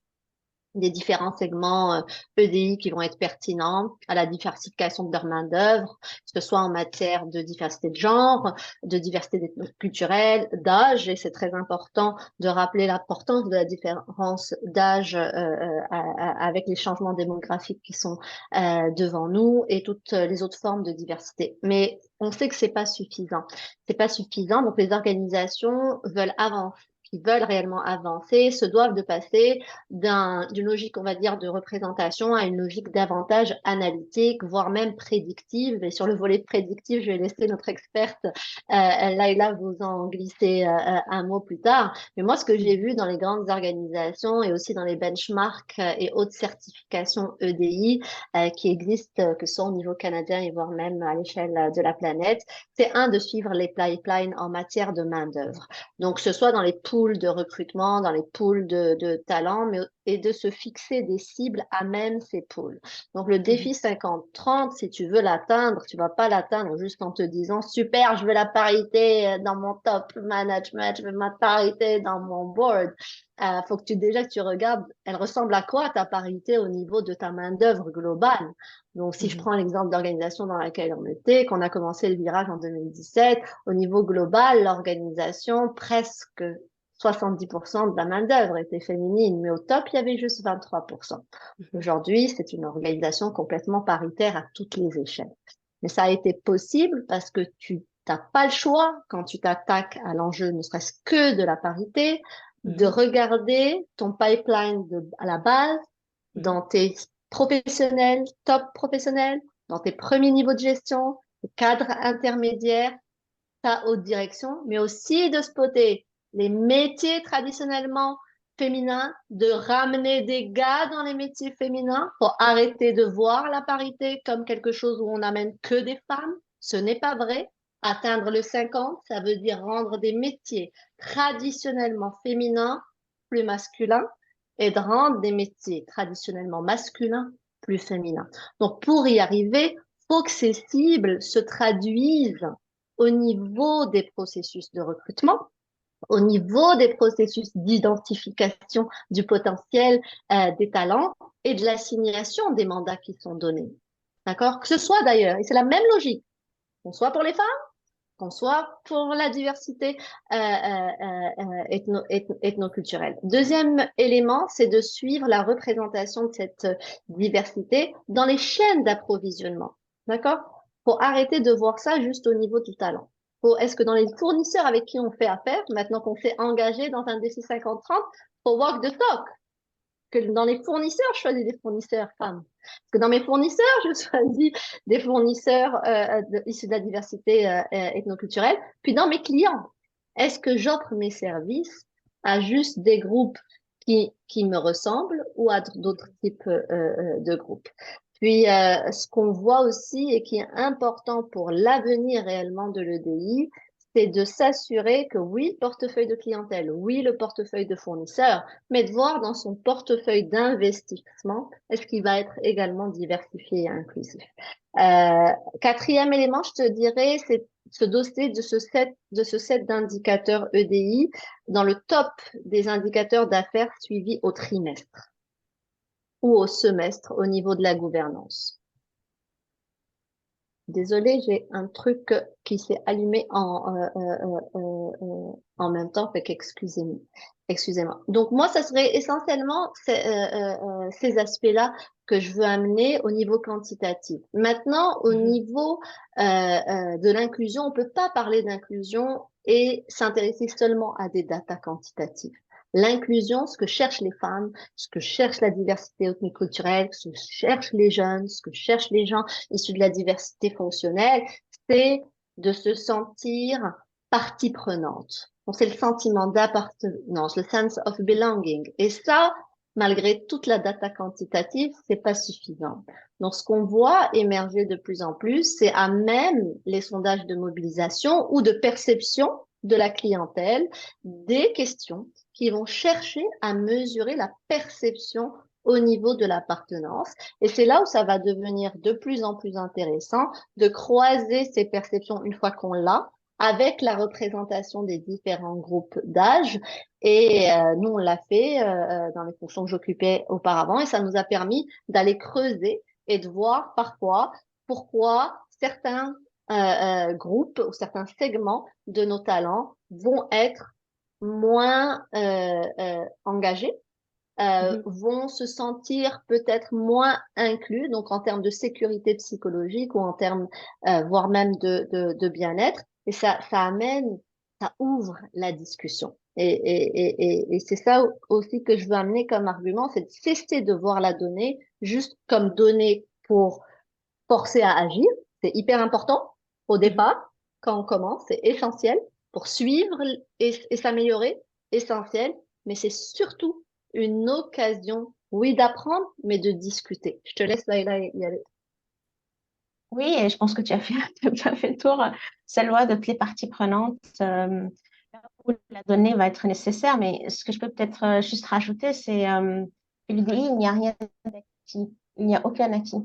des différents segments EDI qui vont être pertinents à la diversification de leur main-d'œuvre, que ce soit en matière de diversité de genre, de diversité culturelle, d'âge, et c'est très important de rappeler l'importance de la différence d'âge avec les changements démographiques qui sont devant nous et toutes les autres formes de diversité. Mais on sait que c'est pas suffisant. C'est pas suffisant, donc les organisations veulent avancer, qui veulent réellement avancer, se doivent de passer d'une logique, on va dire, de représentation à une logique davantage analytique, voire même prédictive. Et sur le volet prédictif, je vais laisser notre experte Laila vous en glisser un mot plus tard. Mais moi, ce que j'ai vu dans les grandes organisations et aussi dans les benchmarks et hautes certifications EDI qui existent, que ce soit au niveau canadien et voire même à l'échelle de la planète, c'est de suivre les pipelines en matière de main-d'œuvre. Donc, que ce soit dans les pools de recrutement, dans les pools de talents, et de se fixer des cibles à même ces pools. Donc, le défi 50-30, si tu veux l'atteindre, tu vas pas l'atteindre juste en te disant, super, je veux la parité dans mon top management, je veux ma parité dans mon board. Faut que déjà que tu regardes, elle ressemble à quoi ta parité au niveau de ta main-d'œuvre globale. Donc, si je prends l'exemple d'organisation dans laquelle on était, qu'on a commencé le virage en 2017, au niveau global, l'organisation, presque 70% de la main-d'œuvre était féminine, mais au top, il y avait juste 23%. Aujourd'hui, c'est une organisation complètement paritaire à toutes les échelles. Mais ça a été possible parce que tu n'as pas le choix, quand tu t'attaques à l'enjeu, ne serait-ce que de la parité, de regarder ton pipeline à la base, dans tes professionnels, top professionnels, dans tes premiers niveaux de gestion, tes cadres intermédiaires, ta haute direction, mais aussi de spotter les métiers traditionnellement féminins, de ramener des gars dans les métiers féminins pour arrêter de voir la parité comme quelque chose où on n'amène que des femmes. Ce n'est pas vrai. Atteindre le 50, ça veut dire rendre des métiers traditionnellement féminins plus masculins et de rendre des métiers traditionnellement masculins plus féminins. Donc, pour y arriver, faut que ces cibles se traduisent au niveau des processus de recrutement, au niveau des processus d'identification du potentiel des talents et de l'assignation des mandats qui sont donnés. D'accord? Que ce soit d'ailleurs, et c'est la même logique, qu'on soit pour les femmes, qu'on soit pour la diversité ethnoculturelle. Deuxième élément, c'est de suivre la représentation de cette diversité dans les chaînes d'approvisionnement. D'accord? Pour arrêter de voir ça juste au niveau du talent. Est-ce que dans les fournisseurs avec qui on fait affaire, maintenant qu'on s'est engagé dans un défi 50-30, faut walk the talk, que dans les fournisseurs, je choisis des fournisseurs femmes. Parce que dans mes fournisseurs, je choisis des fournisseurs issus de la diversité ethnoculturelle. Puis dans mes clients, est-ce que j'offre mes services à juste des groupes qui me ressemblent ou à d'autres types de groupes? Puis, ce qu'on voit aussi et qui est important pour l'avenir réellement de l'EDI, c'est de s'assurer que oui, le portefeuille de clientèle, oui, le portefeuille de fournisseurs, mais de voir dans son portefeuille d'investissement, est-ce qu'il va être également diversifié et inclusif. Quatrième élément, je te dirais, c'est se doter de ce set d'indicateurs EDI dans le top des indicateurs d'affaires suivis au trimestre ou au semestre au niveau de la gouvernance. Désolée, j'ai un truc qui s'est allumé en même temps, fait qu'excusez-moi. Excusez-moi. Donc moi, ça serait essentiellement ces aspects-là que je veux amener au niveau quantitatif. Maintenant, au niveau de l'inclusion, on peut pas parler d'inclusion et s'intéresser seulement à des datas quantitatives. L'inclusion, ce que cherchent les femmes, ce que cherche la diversité ethnoculturelle, ce que cherchent les jeunes, ce que cherchent les gens issus de la diversité fonctionnelle, c'est de se sentir partie prenante. Donc, c'est le sentiment d'appartenance, le sense of belonging. Et ça, malgré toute la data quantitative, c'est pas suffisant. Donc, ce qu'on voit émerger de plus en plus, c'est à même les sondages de mobilisation ou de perception de la clientèle, des questions qui vont chercher à mesurer la perception au niveau de l'appartenance. Et c'est là où ça va devenir de plus en plus intéressant de croiser ces perceptions une fois qu'on l'a avec la représentation des différents groupes d'âge. Et nous, on l'a fait dans les fonctions que j'occupais auparavant et ça nous a permis d'aller creuser et de voir parfois pourquoi certains groupes ou certains segments de nos talents vont être moins engagés, vont se sentir peut-être moins inclus, donc en termes de sécurité psychologique ou en termes voire même de bien-être. Et ça amène, ça ouvre la discussion. Et c'est ça aussi que je veux amener comme argument, c'est de cesser de voir la donnée juste comme donnée pour forcer à agir. C'est hyper important au départ, quand on commence, c'est essentiel pour suivre et s'améliorer, essentiel, mais c'est surtout une occasion, oui, d'apprendre, mais de discuter. Je te laisse, Laïla, y aller. Oui, et je pense que tu as fait, tu as fait le tour. Cette loi de les parties prenantes, où la donnée va être nécessaire, mais ce que je peux peut-être juste rajouter, c'est que l'UDI, il n'y a rien d'acquis, il n'y a aucun acquis.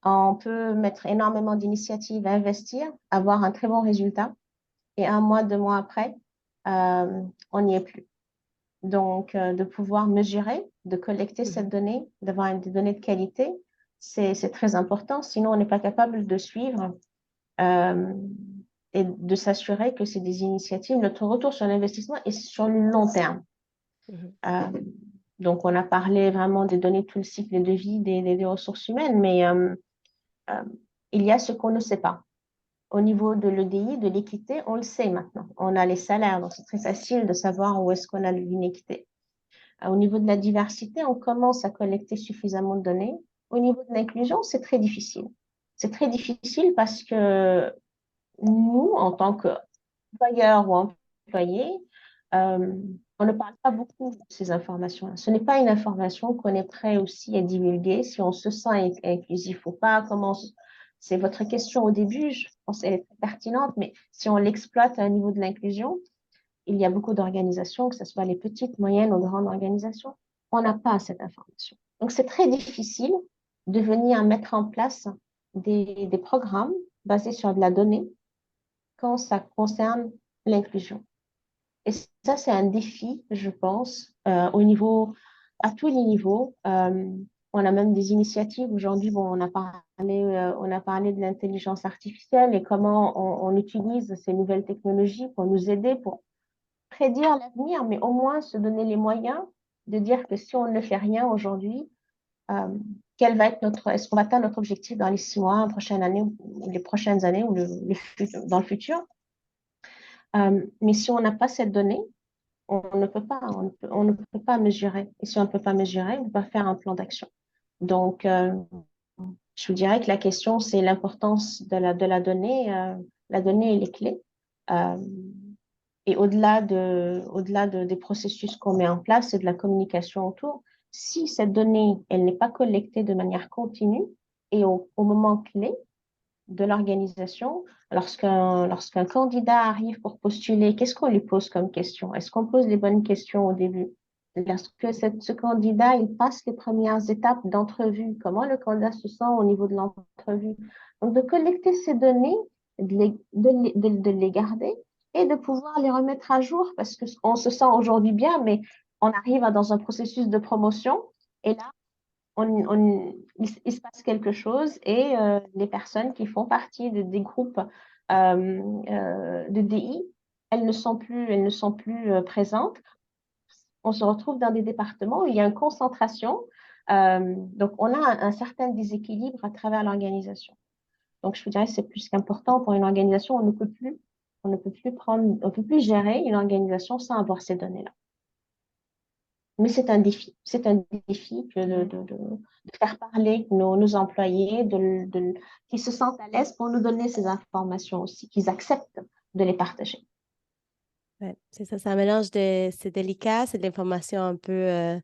On peut mettre énormément d'initiatives à investir, avoir un très bon résultat, et un mois, 2 mois après, on n'y est plus. Donc, de pouvoir mesurer, de collecter cette donnée, d'avoir des données de qualité, c'est très important. Sinon, on n'est pas capable de suivre et de s'assurer que c'est des initiatives. Notre retour sur l'investissement est sur le long terme. Donc, on a parlé vraiment des données, tout le cycle de vie des ressources humaines, mais il y a ce qu'on ne sait pas. Au niveau de l'EDI, de l'équité, on le sait maintenant. On a les salaires, donc c'est très facile de savoir où est-ce qu'on a l'inéquité. Au niveau de la diversité, on commence à collecter suffisamment de données. Au niveau de l'inclusion, c'est très difficile. C'est très difficile parce que nous, en tant qu'employeurs ou employés, on on ne parle pas beaucoup de ces informations-là. Ce n'est pas une information qu'on est prêt aussi à divulguer si on se sent inclusif ou pas. C'est votre question au début, je pense qu'elle est très pertinente, mais si on l'exploite à un niveau de l'inclusion, il y a beaucoup d'organisations, que ce soit les petites, moyennes ou grandes organisations, on n'a pas cette information. Donc, c'est très difficile de venir mettre en place des programmes basés sur de la donnée quand ça concerne l'inclusion. Et ça, c'est un défi, je pense, à tous les niveaux. On a même des initiatives aujourd'hui. Bon, on a parlé de l'intelligence artificielle et comment on utilise ces nouvelles technologies pour nous aider, pour prédire l'avenir, mais au moins se donner les moyens de dire que si on ne fait rien aujourd'hui, euh, est-ce qu'on va atteindre notre objectif dans les 6 mois, la prochaine année, ou les prochaines années, ou dans le futur. Mais si on n'a pas cette donnée, on ne peut pas mesurer. Et si on ne peut pas mesurer, on ne peut pas faire un plan d'action. Donc, je vous dirais que la question, c'est l'importance de la donnée. La donnée, elle est clé. Euh, et des processus qu'on met en place et de la communication autour, si cette donnée, elle n'est pas collectée de manière continue et au moment clé de l'organisation, lorsqu'un candidat arrive pour postuler, qu'est-ce qu'on lui pose comme question? Est-ce qu'on pose les bonnes questions au début? Lorsque ce candidat, il passe les premières étapes d'entrevue, comment le candidat se sent au niveau de l'entrevue? Donc, de collecter ces données, de les garder et de pouvoir les remettre à jour parce qu'on se sent aujourd'hui bien, mais on arrive dans un processus de promotion et là, il se passe quelque chose et les personnes qui font partie des groupes de DI, elles ne sont plus présentes. On se retrouve dans des départements où il y a une concentration. Donc, on a un certain déséquilibre à travers l'organisation. Donc, je vous dirais que c'est plus qu'important pour une organisation. On ne peut plus gérer une organisation sans avoir ces données-là. Mais c'est un défi. C'est un défi de faire parler nos employés, qu'ils se sentent à l'aise pour nous donner ces informations aussi, qu'ils acceptent de les partager. Ouais, c'est ça, c'est un mélange c'est délicat, c'est de l'information un peu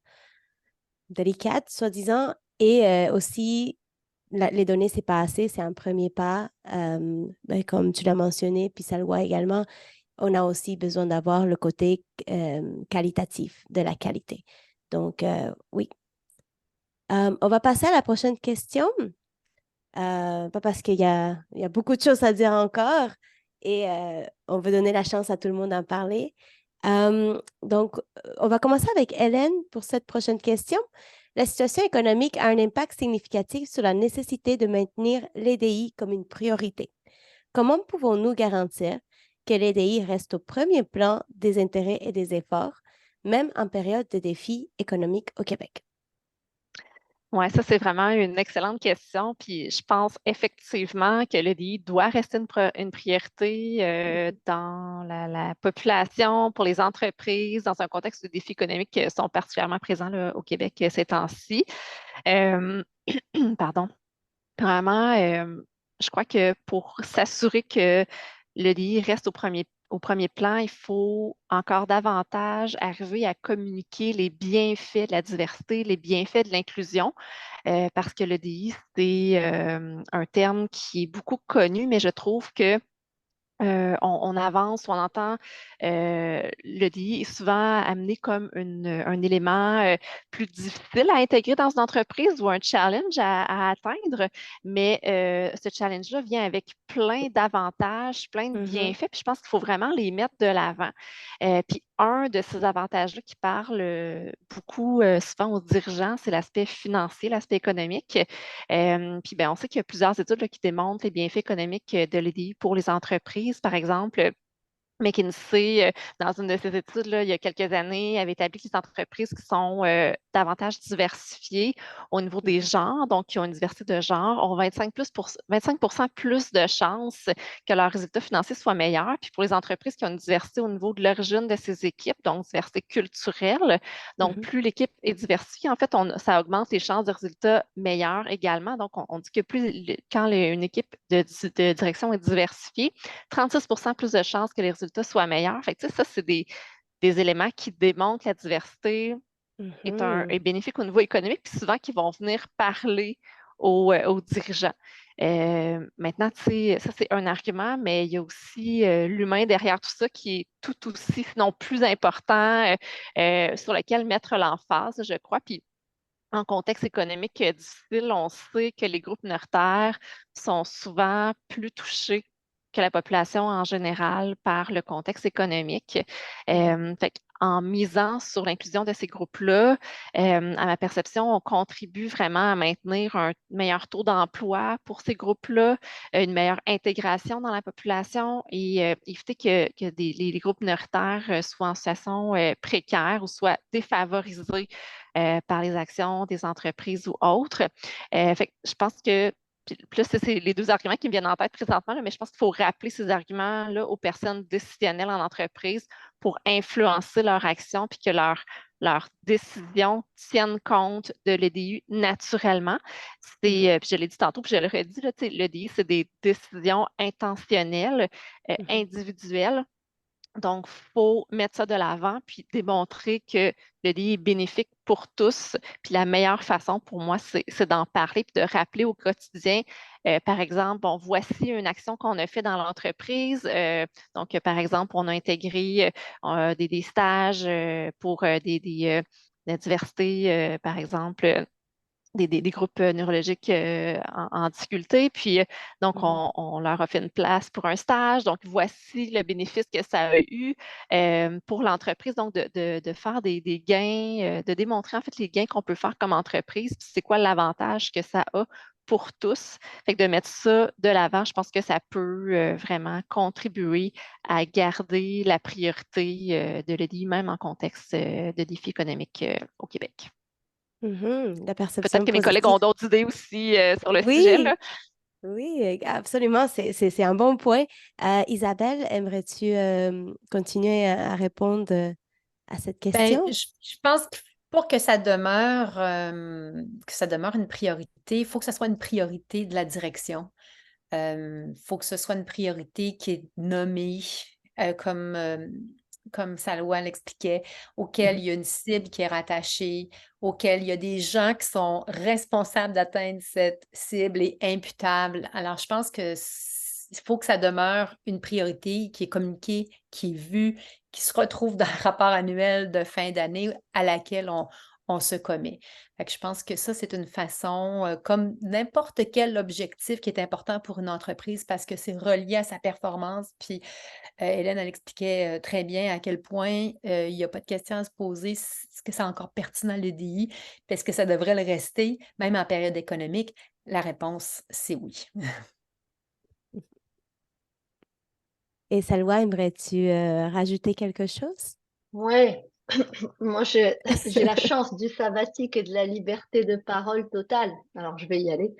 délicate, soi-disant, et aussi, les données, c'est pas assez, c'est un premier pas, ben, comme tu l'as mentionné, puis ça le voit également, on a aussi besoin d'avoir le côté qualitatif, de la qualité. Donc, oui. On va passer à la prochaine question. Pas parce il y a beaucoup de choses à dire encore et on veut donner la chance à tout le monde d'en parler. Donc, on va commencer avec Hélène pour cette prochaine question. La situation économique a un impact significatif sur la nécessité de maintenir l'EDI comme une priorité. Comment pouvons-nous garantir que l'EDI reste au premier plan des intérêts et des efforts, même en période de défis économiques au Québec? Oui, ça, c'est vraiment une excellente question. Puis je pense effectivement que l'EDI doit rester une priorité dans la population, pour les entreprises, dans un contexte de défis économiques qui sont particulièrement présents là, au Québec ces temps-ci. Euh, pardon. Vraiment, je crois que pour s'assurer que l'EDI reste au premier plan, il faut encore davantage arriver à communiquer les bienfaits de la diversité, les bienfaits de l'inclusion, parce que l'EDI, c'est un terme qui est beaucoup connu, mais je trouve que on avance, on entend le DI est souvent amené comme un élément plus difficile à intégrer dans une entreprise ou un challenge à atteindre, mais ce challenge-là vient avec plein d'avantages, plein de bienfaits, puis je pense qu'il faut vraiment les mettre de l'avant. Puis un de ces avantages-là qui parle beaucoup souvent aux dirigeants, c'est l'aspect financier, l'aspect économique. Puis ben, on sait qu'il y a plusieurs études là, qui démontrent les bienfaits économiques de l'EDI pour les entreprises. Par exemple, McKinsey, dans une de ses études, là, il y a quelques années, avait établi que les entreprises qui sont davantage diversifiées au niveau des genres, donc qui ont une diversité de genre, ont 25% plus de chances que leurs résultats financiers soient meilleurs. Puis pour les entreprises qui ont une diversité au niveau de l'origine de ces équipes, donc diversité culturelle, donc plus l'équipe est diversifiée, en fait, ça augmente les chances de résultats meilleurs également. Donc, on dit que quand une équipe de direction est diversifiée, 36% plus de chances que les résultats soient meilleurs. Fait que, ça, c'est des éléments qui démontrent que la diversité Mhm. est bénéfique au niveau économique, puis souvent qui vont venir parler aux dirigeants. Maintenant, tu sais, ça c'est un argument, mais il y a aussi l'humain derrière tout ça qui est tout aussi, sinon plus important, sur lequel mettre l'emphase, je crois. Puis en contexte économique difficile, on sait que les groupes minoritaires sont souvent plus touchés que la population en général par le contexte économique. En misant sur l'inclusion de ces groupes-là, à ma perception, on contribue vraiment à maintenir un meilleur taux d'emploi pour ces groupes-là, une meilleure intégration dans la population et éviter que les groupes minoritaires soient en situation précaire ou soient défavorisés par les actions des entreprises ou autres. Je pense que, puis là, c'est les deux arguments qui me viennent en tête présentement, là, mais je pense qu'il faut rappeler ces arguments-là aux personnes décisionnelles en entreprise pour influencer leur action puis que leurs décisions tiennent compte de l'EDI naturellement. Puis je l'ai dit tantôt, puis je le redis, là, l'EDI, c'est des décisions intentionnelles, Mhm. individuelles. Donc, il faut mettre ça de l'avant puis démontrer que le lit est bénéfique pour tous. Puis la meilleure façon pour moi, c'est d'en parler puis de rappeler au quotidien, par exemple, bon, voici une action qu'on a fait dans l'entreprise. Donc, par exemple, on a intégré des stages pour la diversité, par exemple des groupes neurologiques en difficulté. Puis, donc, Mhm. on leur a fait une place pour un stage. Donc, voici le bénéfice que ça a eu pour l'entreprise. Donc, de faire des gains, de démontrer en fait les gains qu'on peut faire comme entreprise. Puis, c'est quoi l'avantage que ça a pour tous. Fait que de mettre ça de l'avant, je pense que ça peut vraiment contribuer à garder la priorité de l'EDI, même en contexte de défis économiques au Québec. Mhm. La Peut-être perception que mes collègues ont positive. d'autres idées aussi sur le sujet, là. Oui, oui, absolument, c'est un bon point. Isabelle, aimerais-tu continuer à répondre à cette Ben, question? je pense que pour que ça demeure une priorité, il faut que ce soit une priorité de la direction. Il faut que ce soit une priorité qui est nommée comme Salwa l'expliquait, auquel Mhm. il y a une cible qui est rattachée, auquel il y a des gens qui sont responsables d'atteindre cette cible et imputables. Alors, je pense que il faut que ça demeure une priorité qui est communiquée, qui est vue, qui se retrouve dans le rapport annuel de fin d'année à laquelle on se commet. Fait que je pense que ça, c'est une façon, comme n'importe quel objectif qui est important pour une entreprise parce que c'est relié à sa performance. Puis Hélène, elle expliquait très bien à quel point il n'y a pas de question à se poser. Est-ce que c'est encore pertinent l'EDI? Puis est-ce que ça devrait le rester, même en période économique? La réponse, c'est oui. Et Salwa, aimerais-tu rajouter quelque chose? Ouais, moi j'ai la chance du sabbatique et de la liberté de parole totale. Alors je vais y aller.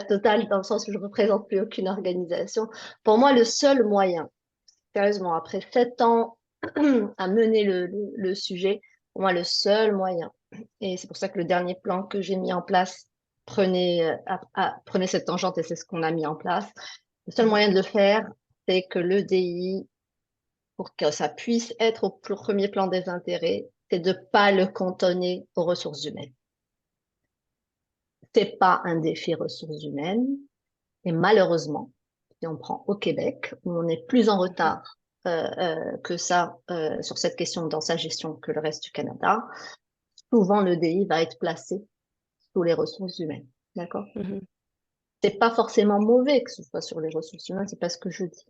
Totale dans le sens où je ne représente plus aucune organisation. Pour moi, le seul moyen, sérieusement, après 7 ans à mener le sujet, pour moi, le seul moyen, et c'est pour ça que le dernier plan que j'ai mis en place prenait cette tangente et c'est ce qu'on a mis en place. Le seul Mhm. moyen de le faire, c'est que l'EDI pour que ça puisse être au premier plan des intérêts, c'est de ne pas le cantonner aux ressources humaines. C'est pas un défi ressources humaines. Et malheureusement, si on prend au Québec, où on est plus en Mhm. retard que ça sur cette question dans sa gestion que le reste du Canada, souvent le DI va être placé sous les ressources humaines. D'accord? Mhm. C'est pas forcément mauvais que ce soit sur les ressources humaines, c'est pas ce que je dis.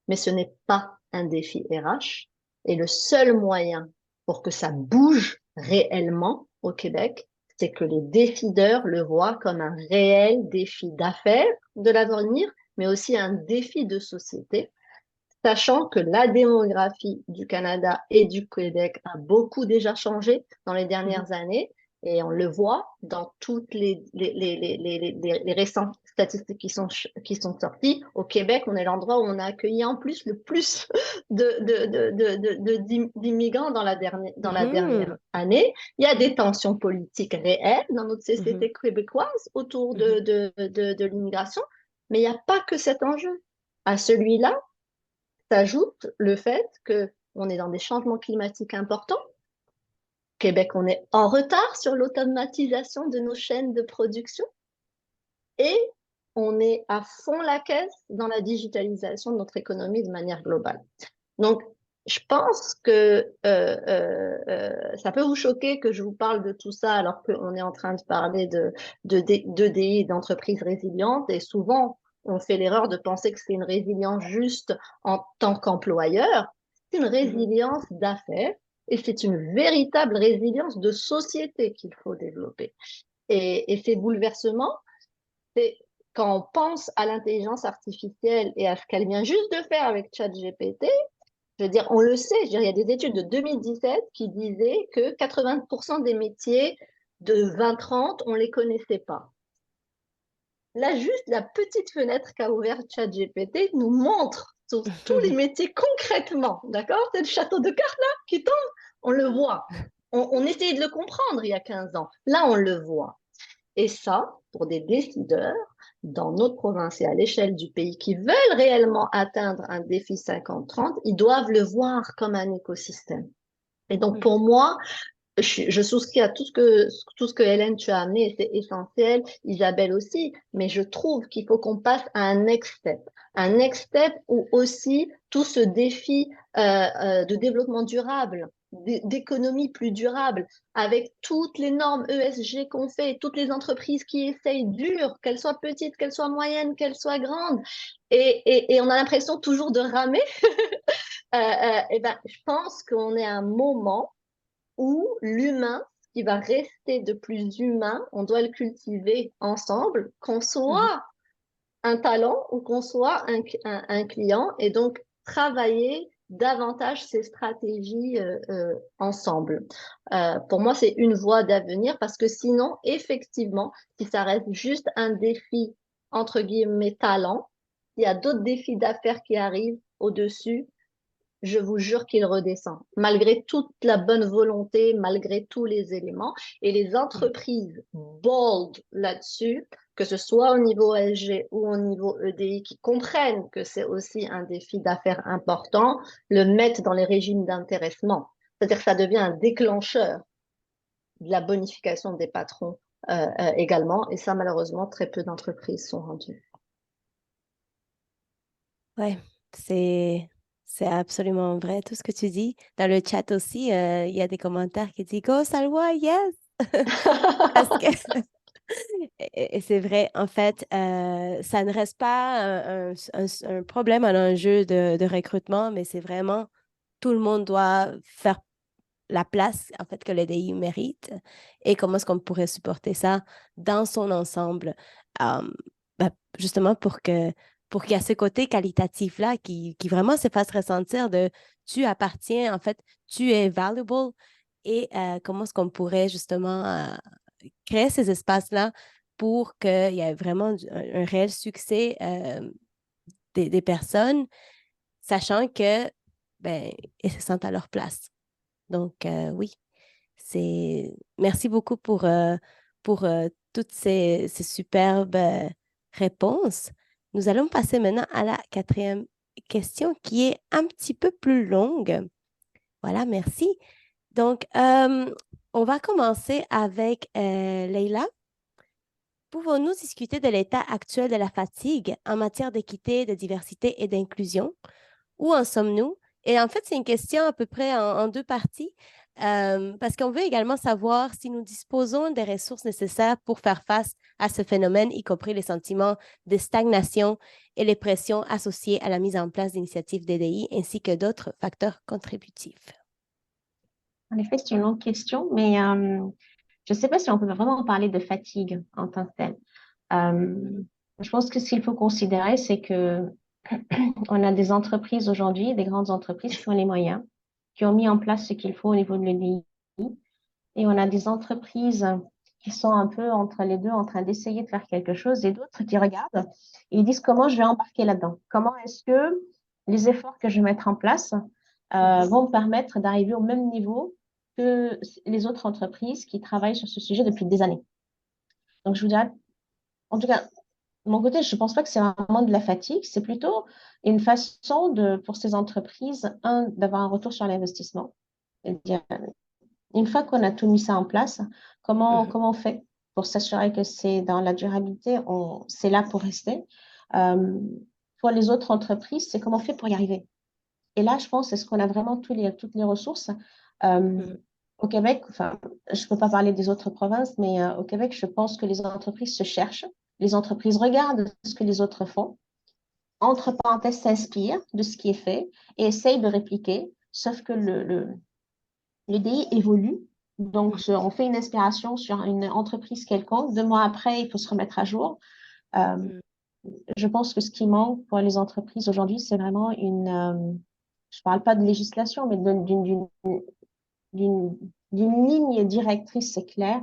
Mais ce n'est pas un défi RH. Et le seul moyen pour que ça bouge réellement au Québec, c'est que les décideurs le voient comme un réel défi d'affaires de l'avenir, mais aussi un défi de société, sachant que la démographie du Canada et du Québec a beaucoup déjà changé dans les Mhm. dernières années. Et on le voit dans toutes les récentes statistiques qui sont sorties. Au Québec, on est l'endroit où on a accueilli en plus le plus d'immigrants dans la dernière Mhm. année. Il y a des tensions politiques réelles dans notre Mhm. société québécoise autour Mhm. de l'immigration, mais il n'y a pas que cet enjeu. À celui-là, s'ajoute le fait que on est dans des changements climatiques importants. Québec, on est en retard sur l'automatisation de nos chaînes de production et on est à fond la caisse dans la digitalisation de notre économie de manière globale. Donc, je pense que ça peut vous choquer que je vous parle de tout ça alors qu'on est en train de parler d'EDI et d'entreprises résilientes. Et souvent, on fait l'erreur de penser que c'est une résilience juste en tant qu'employeur. C'est une résilience d'affaires et c'est une véritable résilience de société qu'il faut développer. Et ces bouleversements, c'est quand on pense à l'intelligence artificielle et à ce qu'elle vient juste de faire avec ChatGPT, je veux dire, on le sait, je veux dire, il y a des études de 2017 qui disaient que 80% des métiers de 2030, on ne les connaissait pas. Là, juste la petite fenêtre qu'a ouvert ChatGPT nous montre sur tous les métiers concrètement, d'accord? C'est le château de cartes là qui tombe, on le voit. On essayait de le comprendre il y a 15 ans. Là, on le voit. Et ça, pour des décideurs dans notre province et à l'échelle du pays qui veulent réellement atteindre un défi 50-30, ils doivent le voir comme un écosystème. Et donc, pour moi, je souscris à tout ce que Hélène, tu as amené, c'est essentiel, Isabelle aussi, mais je trouve qu'il faut qu'on passe à un next step où aussi tout ce défi de développement durable, d'économie plus durable, avec toutes les normes ESG qu'on fait, toutes les entreprises qui essayent dur, qu'elles soient petites, qu'elles soient moyennes, qu'elles soient grandes, et on a l'impression toujours de ramer, et ben, je pense qu'on est à un moment où l'humain, qui va rester de plus humain, on doit le cultiver ensemble, qu'on soit un talent ou qu'on soit un client, et donc travailler davantage ces stratégies ensemble. Pour moi, c'est une voie d'avenir parce que sinon, effectivement, si ça reste juste un défi, entre guillemets, talent, il y a d'autres défis d'affaires qui arrivent au-dessus, je vous jure qu'il redescend, malgré toute la bonne volonté, malgré tous les éléments. Et les entreprises bold là-dessus, que ce soit au niveau LG ou au niveau EDI, qui comprennent que c'est aussi un défi d'affaires important, le mettent dans les régimes d'intéressement. C'est-à-dire que ça devient un déclencheur de la bonification des patrons également. Et ça, malheureusement, très peu d'entreprises sont rendues. Ouais, c'est absolument vrai tout ce que tu dis. Dans le chat aussi, il y a des commentaires qui disent Go Salwa, yes! Parce que et c'est vrai, en fait, ça ne reste pas un problème, un enjeu de recrutement, mais c'est vraiment tout le monde doit faire la place en fait que l'EDI mérite et comment est-ce qu'on pourrait supporter ça dans son ensemble, ben, justement pour qu'il y ait ce côté qualitatif-là qui vraiment se fasse ressentir de tu appartiens, en fait, tu es valuable et comment est-ce qu'on pourrait justement créer ces espaces-là pour qu'il y ait vraiment un réel succès des personnes, sachant que ben, elles se sentent à leur place. Donc, oui, merci beaucoup pour toutes ces superbes réponses. Nous allons passer maintenant à la quatrième question qui est un petit peu plus longue. Voilà, merci. Donc, on va commencer avec Leïla. Pouvons-nous discuter de l'état actuel de la fatigue en matière d'équité, de diversité et d'inclusion? Où en sommes-nous? Et en fait, c'est une question à peu près en deux parties, parce qu'on veut également savoir si nous disposons des ressources nécessaires pour faire face à ce phénomène, y compris les sentiments de stagnation et les pressions associées à la mise en place d'initiatives DDI, ainsi que d'autres facteurs contributifs. En effet, c'est une longue question, mais je ne sais pas si on peut vraiment parler de fatigue en tant que telle. Je pense que ce qu'il faut considérer, c'est que on a des entreprises aujourd'hui, des grandes entreprises qui ont les moyens, qui ont mis en place ce qu'il faut au niveau de l'EDI. Et on a des entreprises qui sont un peu entre les deux, en train d'essayer de faire quelque chose, et d'autres qui regardent et ils disent comment je vais embarquer là-dedans. Comment est-ce que les efforts que je vais mettre en place vont me permettre d'arriver au même niveau que les autres entreprises qui travaillent sur ce sujet depuis des années. Donc, je vous dirais, en tout cas, de mon côté, je ne pense pas que c'est vraiment de la fatigue, c'est plutôt une façon pour ces entreprises, d'avoir un retour sur l'investissement. C'est-à-dire, une fois qu'on a tout mis ça en place, Mhm. comment on fait pour s'assurer que c'est dans la durabilité, c'est là pour rester. Euh, pour les autres entreprises, c'est comment on fait pour y arriver. Et là, je pense, est-ce qu'on a vraiment toutes les ressources? Euh, Mhm. Au Québec, enfin, je ne peux pas parler des autres provinces, mais au Québec, je pense que les entreprises se cherchent, les entreprises regardent ce que les autres font, entre parenthèses, s'inspirent de ce qui est fait et essayent de répliquer, sauf que le DI évolue. Donc, on fait une inspiration sur une entreprise quelconque. 2 mois après, il faut se remettre à jour. Euh, Mhm. je pense que ce qui manque pour les entreprises aujourd'hui, c'est vraiment je ne parle pas de législation, mais d'une d'une ligne directrice claire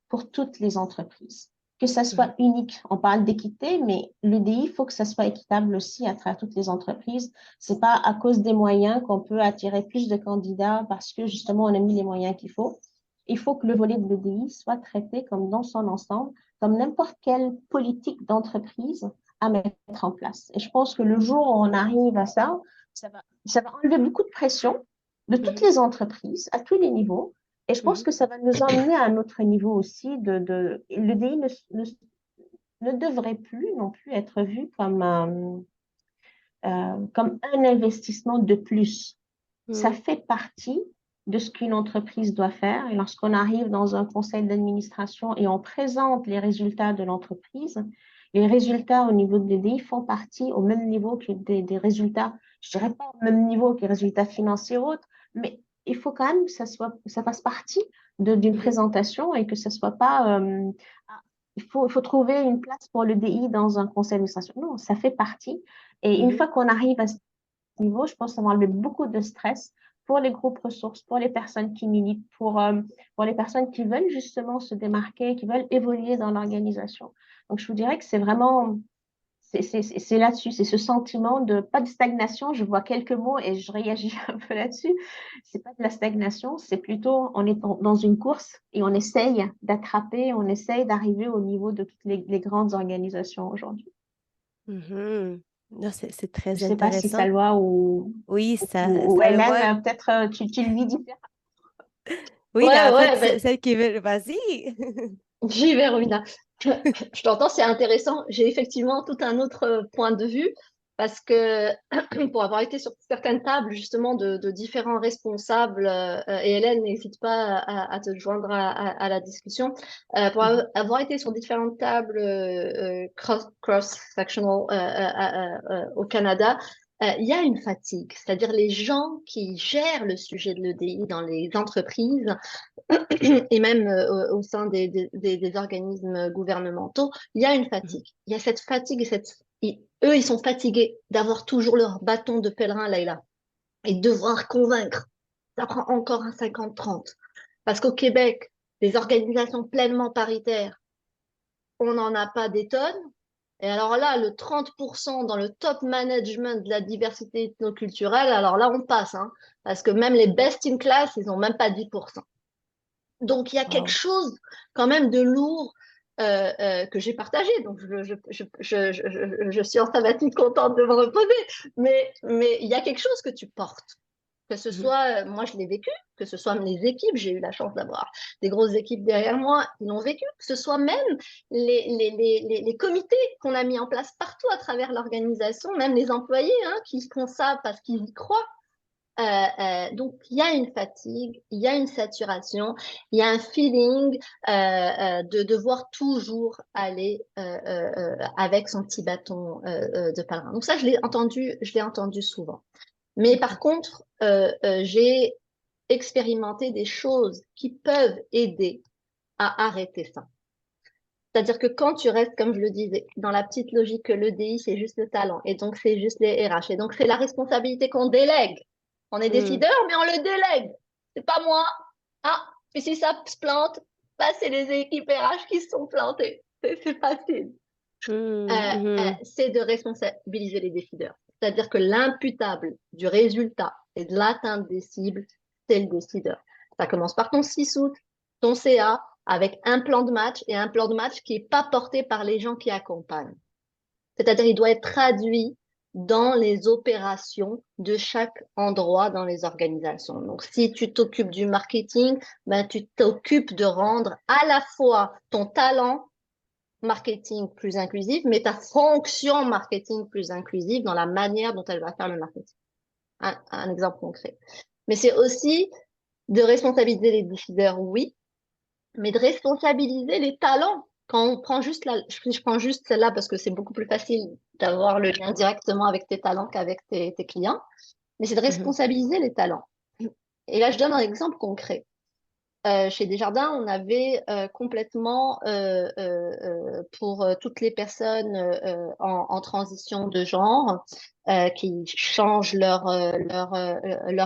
pour toutes les entreprises. Que ça Mhm. soit unique. On parle d'équité, mais l'UDI, il faut que ça soit équitable aussi à travers toutes les entreprises. C'est pas à cause des moyens qu'on peut attirer plus de candidats parce que justement, on a mis les moyens qu'il faut. Il faut que le volet de l'UDI soit traité comme dans son ensemble, comme n'importe quelle politique d'entreprise à mettre en place. Et je pense que le jour où on arrive à ça, ça va enlever beaucoup de pression de toutes Mhm. les entreprises, à tous les niveaux. Et je pense Mhm. que ça va nous emmener à un autre niveau aussi. Le DI ne devrait plus non plus être vu comme un investissement de plus. Ça Mhm. fait partie de ce qu'une entreprise doit faire. Et lorsqu'on arrive dans un conseil d'administration et on présente les résultats de l'entreprise, les résultats au niveau de l'EDI font partie au même niveau que des résultats, je dirais pas au même niveau que les résultats financiers ou autres, mais il faut quand même que ça fasse partie d'une Mhm. présentation et que ce soit pas, il faut trouver une place pour le DI dans un conseil d'administration. Non, ça fait partie. Et une Mhm. fois qu'on arrive à niveau, je pense que ça va enlever beaucoup de stress pour les groupes ressources, pour les personnes qui militent, pour les personnes qui veulent justement se démarquer, qui veulent évoluer dans l'organisation. Donc, je vous dirais que c'est vraiment, c'est là-dessus, c'est ce sentiment de, pas de stagnation, je vois quelques mots et je réagis un peu là-dessus. C'est pas de la stagnation, c'est plutôt, on est dans une course et on essaye d'attraper, on essaye d'arriver au niveau de toutes les grandes organisations aujourd'hui. Mhm. Non, c'est Je très sais pas si intéressant. Salwa Oui, ou ça le Hélène, voit. peut-être tu le vis différemment. Oui, Ouais, en fait, ouais, ben, celle qui veut, vas-y. j'y vais, Romina. Je t'entends, c'est intéressant. J'ai effectivement tout un autre point de vue parce que pour avoir été sur certaines tables justement de différents responsables, et Hélène, n'hésite pas à te joindre à la discussion, pour Mhm. avoir été sur différentes tables cross-sectional au Canada, il y a une fatigue, c'est-à-dire les gens qui gèrent le sujet de l'EDI dans les entreprises et même au sein des organismes gouvernementaux, il y a une Mhm. fatigue. Il y a cette fatigue eux, ils sont fatigués d'avoir toujours leur bâton de pèlerin là et là et de devoir convaincre. Ça prend encore un 50-30. Parce qu'au Québec, des organisations pleinement paritaires, on n'en a pas des tonnes. Et alors là, le 30% dans le top management de la diversité ethnoculturelle, alors là, on passe, hein, parce que même les best in class, ils n'ont même pas 10%. Donc, il y a quelque Wow. chose quand même de lourd que j'ai partagé. Donc, je suis en sabbatique contente de me reposer. Mais il y a quelque chose que tu portes. Que ce Mhm. soit, moi je l'ai vécu, que ce soit les équipes, j'ai eu la chance d'avoir des grosses équipes derrière moi qui l'ont vécu, que ce soit même les comités qu'on a mis en place partout à travers l'organisation, même les employés hein, qui font ça parce qu'ils y croient. Donc, il y a une fatigue, il y a une saturation, il y a un feeling de devoir toujours aller avec son petit bâton de pèlerin. Donc ça, je l'ai entendu souvent. Mais par Mhm. contre, j'ai expérimenté des choses qui peuvent aider à arrêter ça. C'est-à-dire que quand tu restes, comme je le disais, dans la petite logique que l'EDI, c'est juste le talent, et donc c'est juste les RH, et donc c'est la responsabilité qu'on délègue. On est Mhm. décideur, mais on le délègue. C'est pas moi. Ah, et si ça se plante, bah, c'est les équipes RH qui se sont plantées. C'est facile. Mhm. C'est de responsabiliser les décideurs. C'est-à-dire que l'imputable du résultat et de l'atteinte des cibles, c'est le décideur. Ça commence par ton 6 août, ton CA, avec un plan de match et un plan de match qui n'est pas porté par les gens qui accompagnent. C'est-à-dire, il doit être traduit dans les opérations de chaque endroit dans les organisations. Donc, si tu t'occupes du marketing, ben, tu t'occupes de rendre à la fois ton talent marketing plus inclusif, mais ta fonction marketing plus inclusive dans la manière dont elle va faire le marketing. Un exemple concret. Mais c'est aussi de responsabiliser les décideurs, oui, mais de responsabiliser les talents. Quand on prend juste je prends juste celle-là parce que c'est beaucoup plus facile d'avoir le lien directement avec tes talents qu'avec tes clients, mais c'est de responsabiliser les talents. Et là, je donne un exemple concret. Chez Desjardins, on avait complètement, pour toutes les personnes en transition de genre, qui changent leur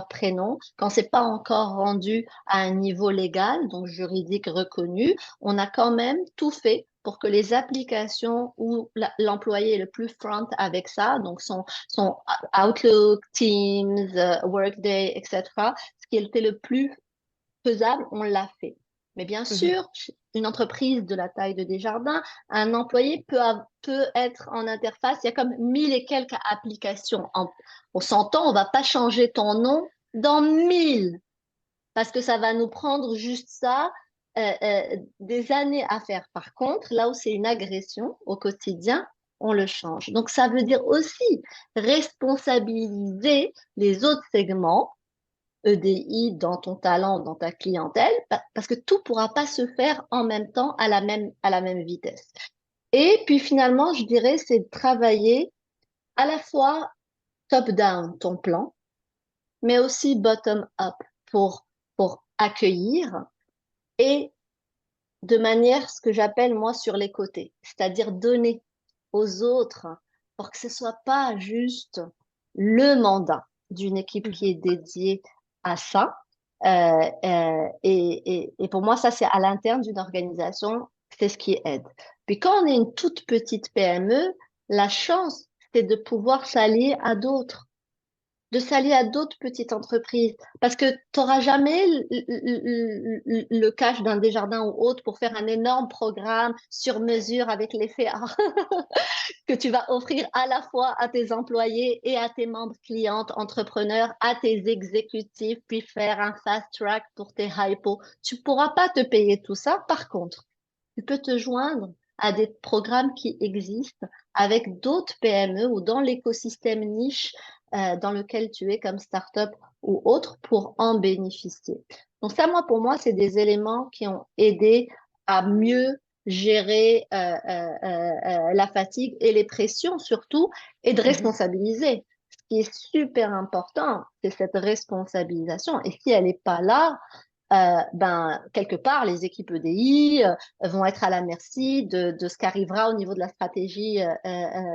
prénom, quand c'est pas encore rendu à un niveau légal, donc juridique reconnu, on a quand même tout fait pour que les applications où l'employé est le plus front avec ça, donc son Outlook, Teams, Workday, etc., ce qui était le plus faisable, on l'a fait. Mais bien sûr, une entreprise de la taille de Desjardins, un employé peut être en interface. Il y a comme 1000 et quelques applications. On s'entend, on va pas changer ton nom dans 1000 parce que ça va nous prendre juste ça des années à faire. Par contre, là où c'est une agression au quotidien, on le change. Donc, ça veut dire aussi responsabiliser les autres segments EDI dans ton talent, dans ta clientèle, parce que tout pourra pas se faire en même temps à la même vitesse. Et puis finalement, je dirais, c'est de travailler à la fois top-down, ton plan, mais aussi bottom-up pour accueillir et de manière, ce que j'appelle moi, sur les côtés, c'est-à-dire donner aux autres pour que ce soit pas juste le mandat d'une équipe qui est dédiée à ça. Et pour moi, ça, c'est à l'interne d'une organisation, c'est ce qui aide. Puis quand on est une toute petite PME, la chance, c'est de pouvoir s'allier à d'autres, de s'allier à d'autres petites entreprises. Parce que tu n'auras jamais le cash d'un Desjardins ou autre pour faire un énorme programme sur mesure avec les FA que tu vas offrir à la fois à tes employés et à tes membres clientes, entrepreneurs, à tes exécutifs, puis faire un fast track pour tes hypos. Tu ne pourras pas te payer tout ça. Par contre, tu peux te joindre à des programmes qui existent avec d'autres PME ou dans l'écosystème niche dans lequel tu es comme startup ou autre pour en bénéficier. Donc ça, pour moi, c'est des éléments qui ont aidé à mieux gérer la fatigue et les pressions surtout et de responsabiliser. Ce qui est super important, c'est cette responsabilisation. Et si elle n'est pas là, quelque part, les équipes EDI vont être à la merci de ce qu'arrivera au niveau de la stratégie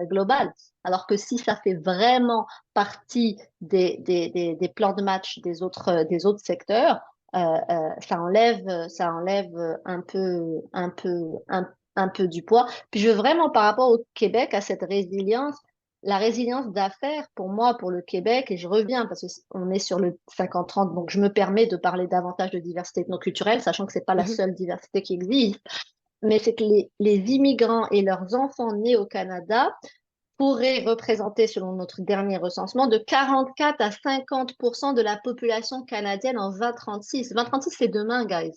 globale. Alors que si ça fait vraiment partie des plans de match des autres secteurs, ça enlève un peu du poids. Puis je veux vraiment, par rapport au Québec, à cette résilience, la résilience d'affaires, pour moi, pour le Québec, et je reviens parce qu'on est sur le 50-30, donc je me permets de parler davantage de diversité ethnoculturelle, sachant que c'est pas la seule diversité qui existe, mais c'est que les immigrants et leurs enfants nés au Canada pourraient représenter, selon notre dernier recensement, de 44 à 50% de la population canadienne en 2036. 2036, c'est demain, guys.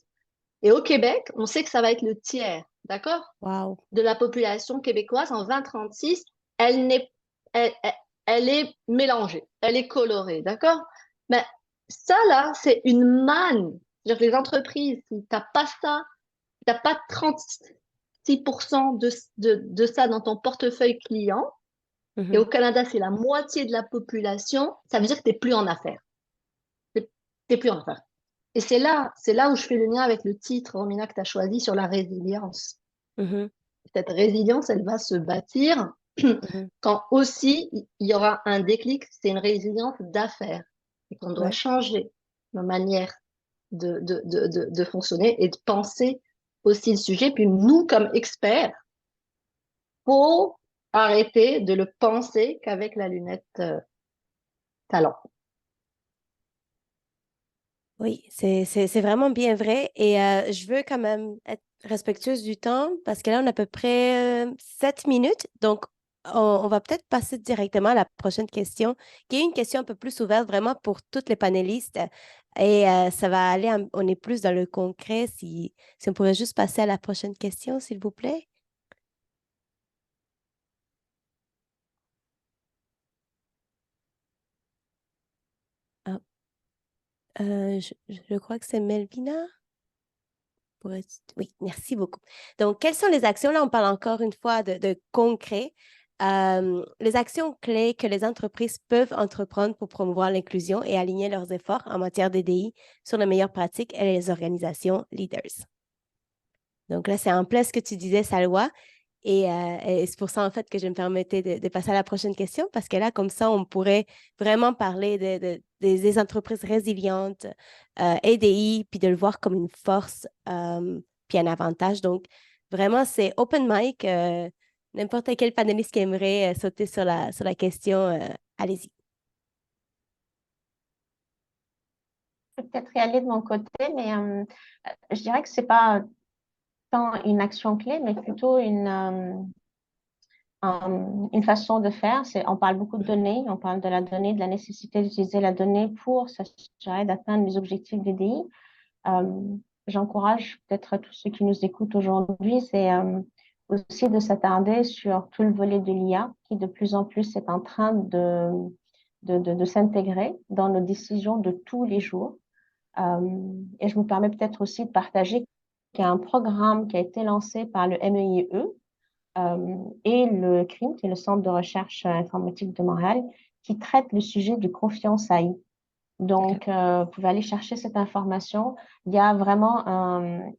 Et au Québec, on sait que ça va être le tiers, d'accord? Wow. De la population québécoise en 2036, elle est mélangée, elle est colorée, d'accord? Mais ça, là, c'est une manne. C'est-à-dire que les entreprises, si tu n'as pas ça, si tu n'as pas 36% de ça dans ton portefeuille client, et au Canada, c'est la moitié de la population, ça veut dire que tu n'es plus en affaires. Tu n'es plus en affaires. Et c'est là où je fais le lien avec le titre, Romina, que tu as choisi sur la résilience. Cette résilience, elle va se bâtir quand aussi il y aura un déclic, c'est une résilience d'affaires. Et qu'on doit changer nos manières de fonctionner et de penser aussi le sujet. Puis nous, comme experts, faut arrêter de le penser qu'avec la lunette talent. Oui, c'est vraiment bien vrai. Et je veux quand même être respectueuse du temps parce que là, on a à peu près 7 minutes. Donc, on va peut-être passer directement à la prochaine question, qui est une question un peu plus ouverte vraiment pour toutes les panélistes. Et ça va aller, on est plus dans le concret. Si on pourrait juste passer à la prochaine question, s'il vous plaît. Ah, je crois que c'est Melvina. Oui, merci beaucoup. Donc, quelles sont les actions? Là, on parle encore une fois de concret. Les actions clés que les entreprises peuvent entreprendre pour promouvoir l'inclusion et aligner leurs efforts en matière d'EDI sur les meilleures pratiques et les organisations leaders. Donc là, c'est en plein ce que tu disais, Salwa. Et c'est pour ça, en fait, que je me permettais de passer à la prochaine question, parce que là, comme ça, on pourrait vraiment parler des entreprises résilientes, EDI, puis de le voir comme une force, puis un avantage. Donc, vraiment, c'est open mic. N'importe quel panéliste qui aimerait sauter sur la question, allez-y. Je vais peut-être y aller de mon côté, mais je dirais que c'est pas tant une action clé, mais plutôt une façon de faire. On parle beaucoup de données, on parle de la donnée, de la nécessité d'utiliser la donnée pour s'assurer d'atteindre les objectifs DDI. Euh, J'encourage peut-être tous ceux qui nous écoutent aujourd'hui, c'est aussi de s'attarder sur tout le volet de l'IA qui de plus en plus est en train de s'intégrer dans nos décisions de tous les jours. Et je me permets peut-être aussi de partager qu'il y a un programme qui a été lancé par le MEIE et le CRIM, qui est le Centre de recherche informatique de Montréal, qui traite le sujet de confiance AI. Donc, vous pouvez aller chercher cette information. Il y a vraiment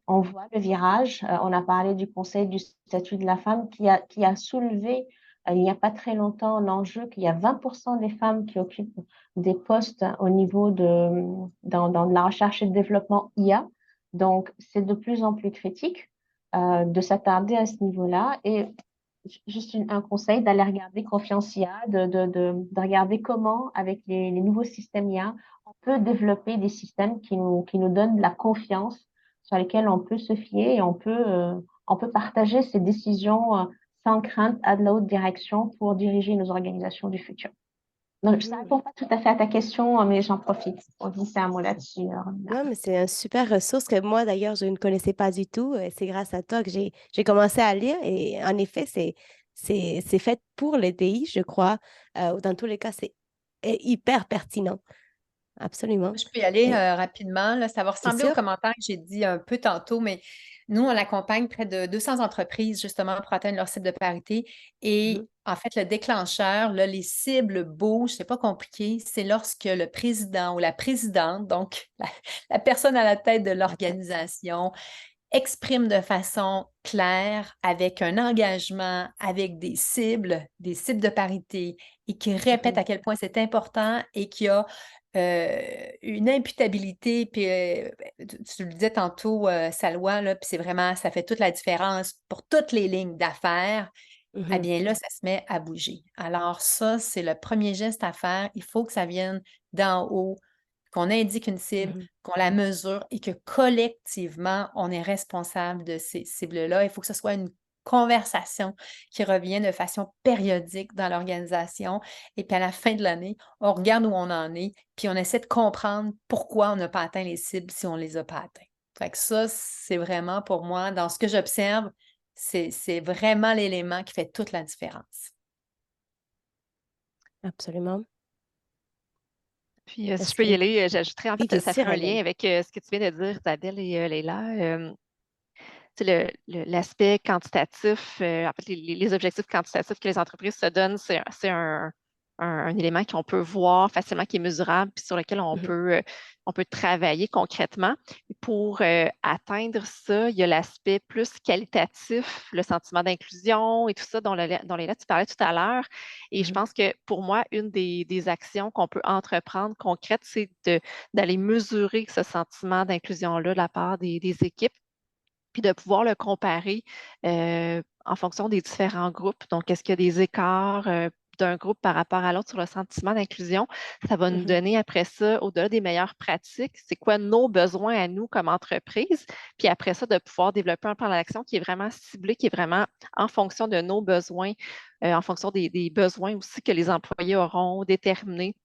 on voit le virage. On a parlé du Conseil du statut de la femme qui a soulevé il n'y a pas très longtemps l'enjeu qu'il y a 20% des femmes qui occupent des postes au niveau dans la recherche et le développement IA. Donc, c'est de plus en plus critique de s'attarder à ce niveau-là. Et juste un conseil d'aller regarder Confiance IA, de regarder comment, avec les nouveaux systèmes IA, on peut développer des systèmes qui nous donnent de la confiance, sur lesquels on peut se fier et on peut partager ces décisions sans crainte à de la haute direction pour diriger nos organisations du futur. Donc, ça ne répond pas tout à fait à ta question, mais j'en profite pour glisser un mot là-dessus. Non, mais c'est une super ressource que moi, d'ailleurs, je ne connaissais pas du tout. C'est grâce à toi que j'ai commencé à lire. Et en effet, c'est fait pour les DI, je crois. Dans tous les cas, c'est hyper pertinent. Absolument. Je peux y aller Et rapidement. Là. Ça va c'est ressembler au sûr. commentaire que j'ai dit un peu tantôt, mais nous, on accompagne près de 200 entreprises justement pour atteindre leur cible de parité. Mhm, Et en fait, le déclencheur, là, les cibles bougent, c'est pas compliqué. C'est lorsque le président ou la présidente, donc la personne à la tête de l'organisation, exprime de façon claire, avec un engagement, avec des cibles de parité, et qui répète mhm, à quel point c'est important et qui a une imputabilité, puis tu le disais tantôt, Salwa, là, puis c'est vraiment, ça fait toute la différence pour toutes les lignes d'affaires. Eh mhm, bien là, ça se met à bouger. Alors ça, c'est le premier geste à faire. Il faut que ça vienne d'en haut, qu'on indique une cible, mhm, qu'on la mesure et que collectivement, on est responsable de ces cibles-là. Il faut que ce soit une conversation qui revient de façon périodique dans l'organisation. Et puis à la fin de l'année, on regarde où on en est, puis on essaie de comprendre pourquoi on n'a pas atteint les cibles si on ne les a pas atteints. Fait que ça, c'est vraiment pour moi, dans ce que j'observe, c'est vraiment l'élément qui fait toute la différence. absolument. Puis, si Est-ce je peux que... y aller, j'ajouterais, en Oui, fait, bien ça sûr, fait un lien Hélène. avec ce que tu viens de dire, Isabelle et Leïla. Tu sais, l'aspect quantitatif, en fait, les objectifs quantitatifs que les entreprises se donnent, c'est un élément qu'on peut voir facilement, qui est mesurable, puis sur lequel Mhm, on peut travailler concrètement. Et pour atteindre ça, il y a l'aspect plus qualitatif, le sentiment d'inclusion et tout ça dont Léla, tu parlais tout à l'heure. Et je mhm, pense que pour moi, une des actions qu'on peut entreprendre concrètes, c'est d'aller mesurer ce sentiment d'inclusion-là de la part des équipes, puis de pouvoir le comparer en fonction des différents groupes. Donc, est-ce qu'il y a des écarts d'un groupe par rapport à l'autre sur le sentiment d'inclusion, ça va nous Mhm. donner après ça, au-delà des meilleures pratiques, c'est quoi nos besoins à nous comme entreprise, puis après ça, de pouvoir développer un plan d'action qui est vraiment ciblé, qui est vraiment en fonction de nos besoins, en fonction des besoins aussi que les employés auront déterminés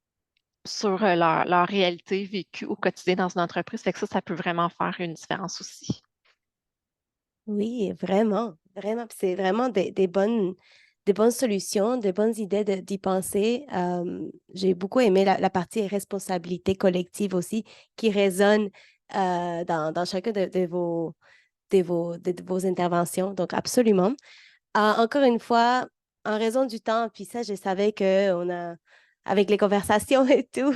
sur leur réalité vécue au quotidien dans une entreprise. Fait que ça peut vraiment faire une différence aussi. Oui, vraiment, vraiment. Puis c'est vraiment des bonnes solutions, des bonnes idées d'y penser. J'ai beaucoup aimé la partie responsabilité collective aussi, qui résonne dans chacun de vos interventions. Donc, absolument. Encore une fois, en raison du temps, puis ça, je savais que avec les conversations et tout,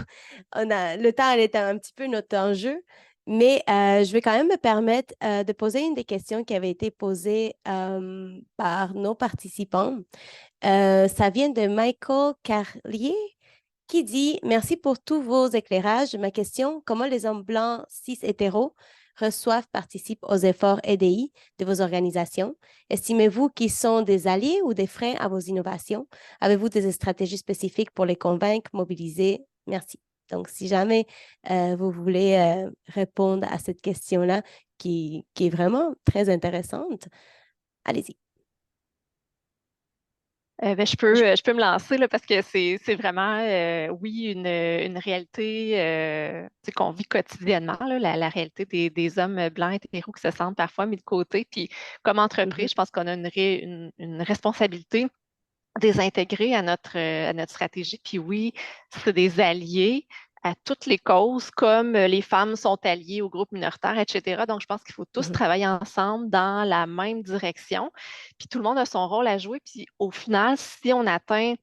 le temps elle était un petit peu notre enjeu. Mais je vais quand même me permettre de poser une des questions qui avait été posée par nos participants. Ça vient de Michael Carlier qui dit: Merci pour tous vos éclairages. Ma question: comment les hommes blancs cis hétéros reçoivent, participent aux efforts EDI de vos organisations? Estimez-vous qu'ils sont des alliés ou des freins à vos innovations? Avez-vous des stratégies spécifiques pour les convaincre, mobiliser? Merci. Donc, si jamais vous voulez répondre à cette question-là, qui est vraiment très intéressante, allez-y. Je peux me lancer là, parce que c'est vraiment, oui, une réalité tu sais, qu'on vit quotidiennement, là, la réalité des hommes blancs hétéros qui se sentent parfois mis de côté. Puis comme entreprise, Mhm, je pense qu'on a une responsabilité de les intégrer à notre stratégie. Puis oui, c'est des alliés à toutes les causes, comme les femmes sont alliées aux groupes minoritaires, etc. Donc, je pense qu'il faut tous mhm, travailler ensemble dans la même direction. Puis tout le monde a son rôle à jouer. Puis au final, si on atteint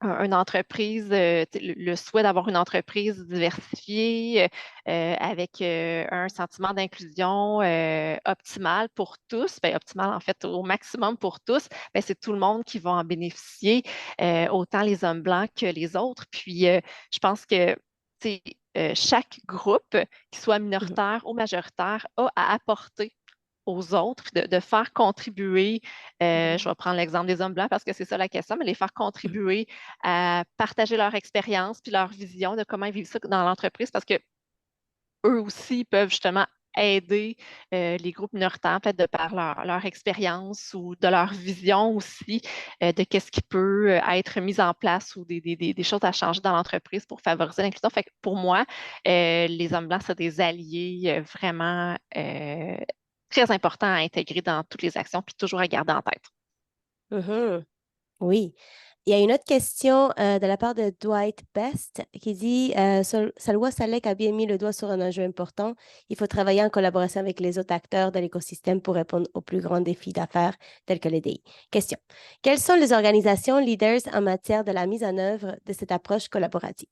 une entreprise, le souhait d'avoir une entreprise diversifiée, avec un sentiment d'inclusion optimal pour tous, ben, optimal en fait au maximum pour tous, ben, c'est tout le monde qui va en bénéficier, autant les hommes blancs que les autres. Puis je pense que tu sais, chaque groupe, qu'il soit mhm, minoritaire ou majoritaire, a à apporter aux autres, de faire contribuer, je vais prendre l'exemple des hommes blancs parce que c'est ça la question, mais les faire mhm, contribuer à partager leur expérience puis leur vision de comment ils vivent ça dans l'entreprise parce que eux aussi peuvent justement aider les groupes minoritaires, peut-être de par leur expérience ou de leur vision aussi de qu'est-ce qui peut être mis en place ou des choses à changer dans l'entreprise pour favoriser l'inclusion. Fait que pour moi, les hommes blancs, c'est des alliés vraiment très importants à intégrer dans toutes les actions puis toujours à garder en tête. mhm. Oui. Il y a une autre question de la part de Dwight Best qui dit Salwa Salek a bien mis le doigt sur un enjeu important. Il faut travailler en collaboration avec les autres acteurs de l'écosystème pour répondre aux plus grands défis d'affaires tels que l'EDI. Question: quelles sont les organisations leaders en matière de la mise en œuvre de cette approche collaborative?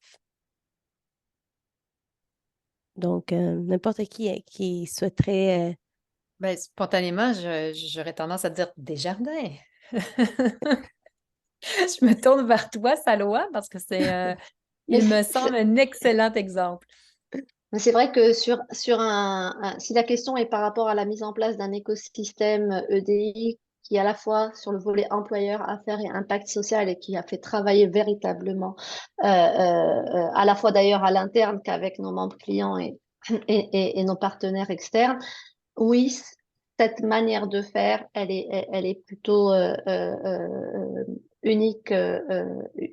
Donc, n'importe qui souhaiterait. Ben, spontanément, j'aurais tendance à dire Desjardins. Je me tourne vers toi, Salwa, parce que Mais il me semble un excellent exemple. Mais c'est vrai que si la question est par rapport à la mise en place d'un écosystème EDI qui est à la fois sur le volet employeur, affaires et impact social et qui a fait travailler véritablement à la fois d'ailleurs à l'interne qu'avec nos membres clients et nos partenaires externes, oui, cette manière de faire, elle est plutôt unique,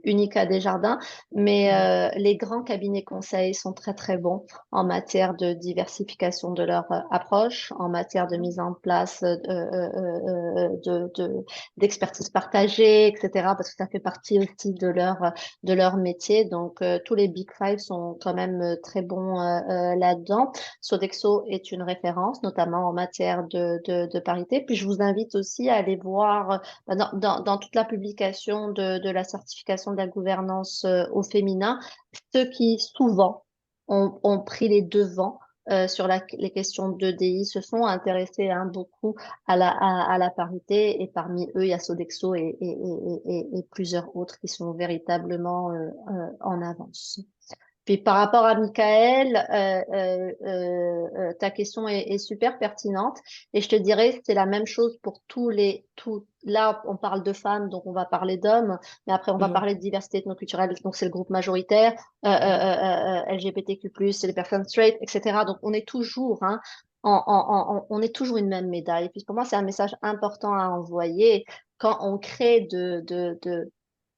unique à Desjardins, mais Mhm, les grands cabinets conseils sont très très bons en matière de diversification de leur approche, en matière de mise en place d'expertise partagée, etc., parce que ça fait partie aussi de leur métier. Donc tous les Big Five sont quand même très bons là-dedans. Sodexo est une référence, notamment en matière de parité. Puis je vous invite aussi à aller voir dans toute la publication de la certification de la gouvernance au féminin, ceux qui souvent ont pris les devants sur les questions d'EDI se sont intéressés beaucoup à la parité et parmi eux, il y a Sodexo et plusieurs autres qui sont véritablement en avance. Puis par rapport à Michael, ta question est super pertinente et je te dirais c'est la même chose pour là on parle de femmes donc on va parler d'hommes, mais après on va Mhm. parler de diversité ethnoculturelle donc c'est le groupe majoritaire, LGBTQ+, c'est les personnes straight, etc. Donc on est toujours on est toujours une même médaille. Et puis pour moi c'est un message important à envoyer quand on crée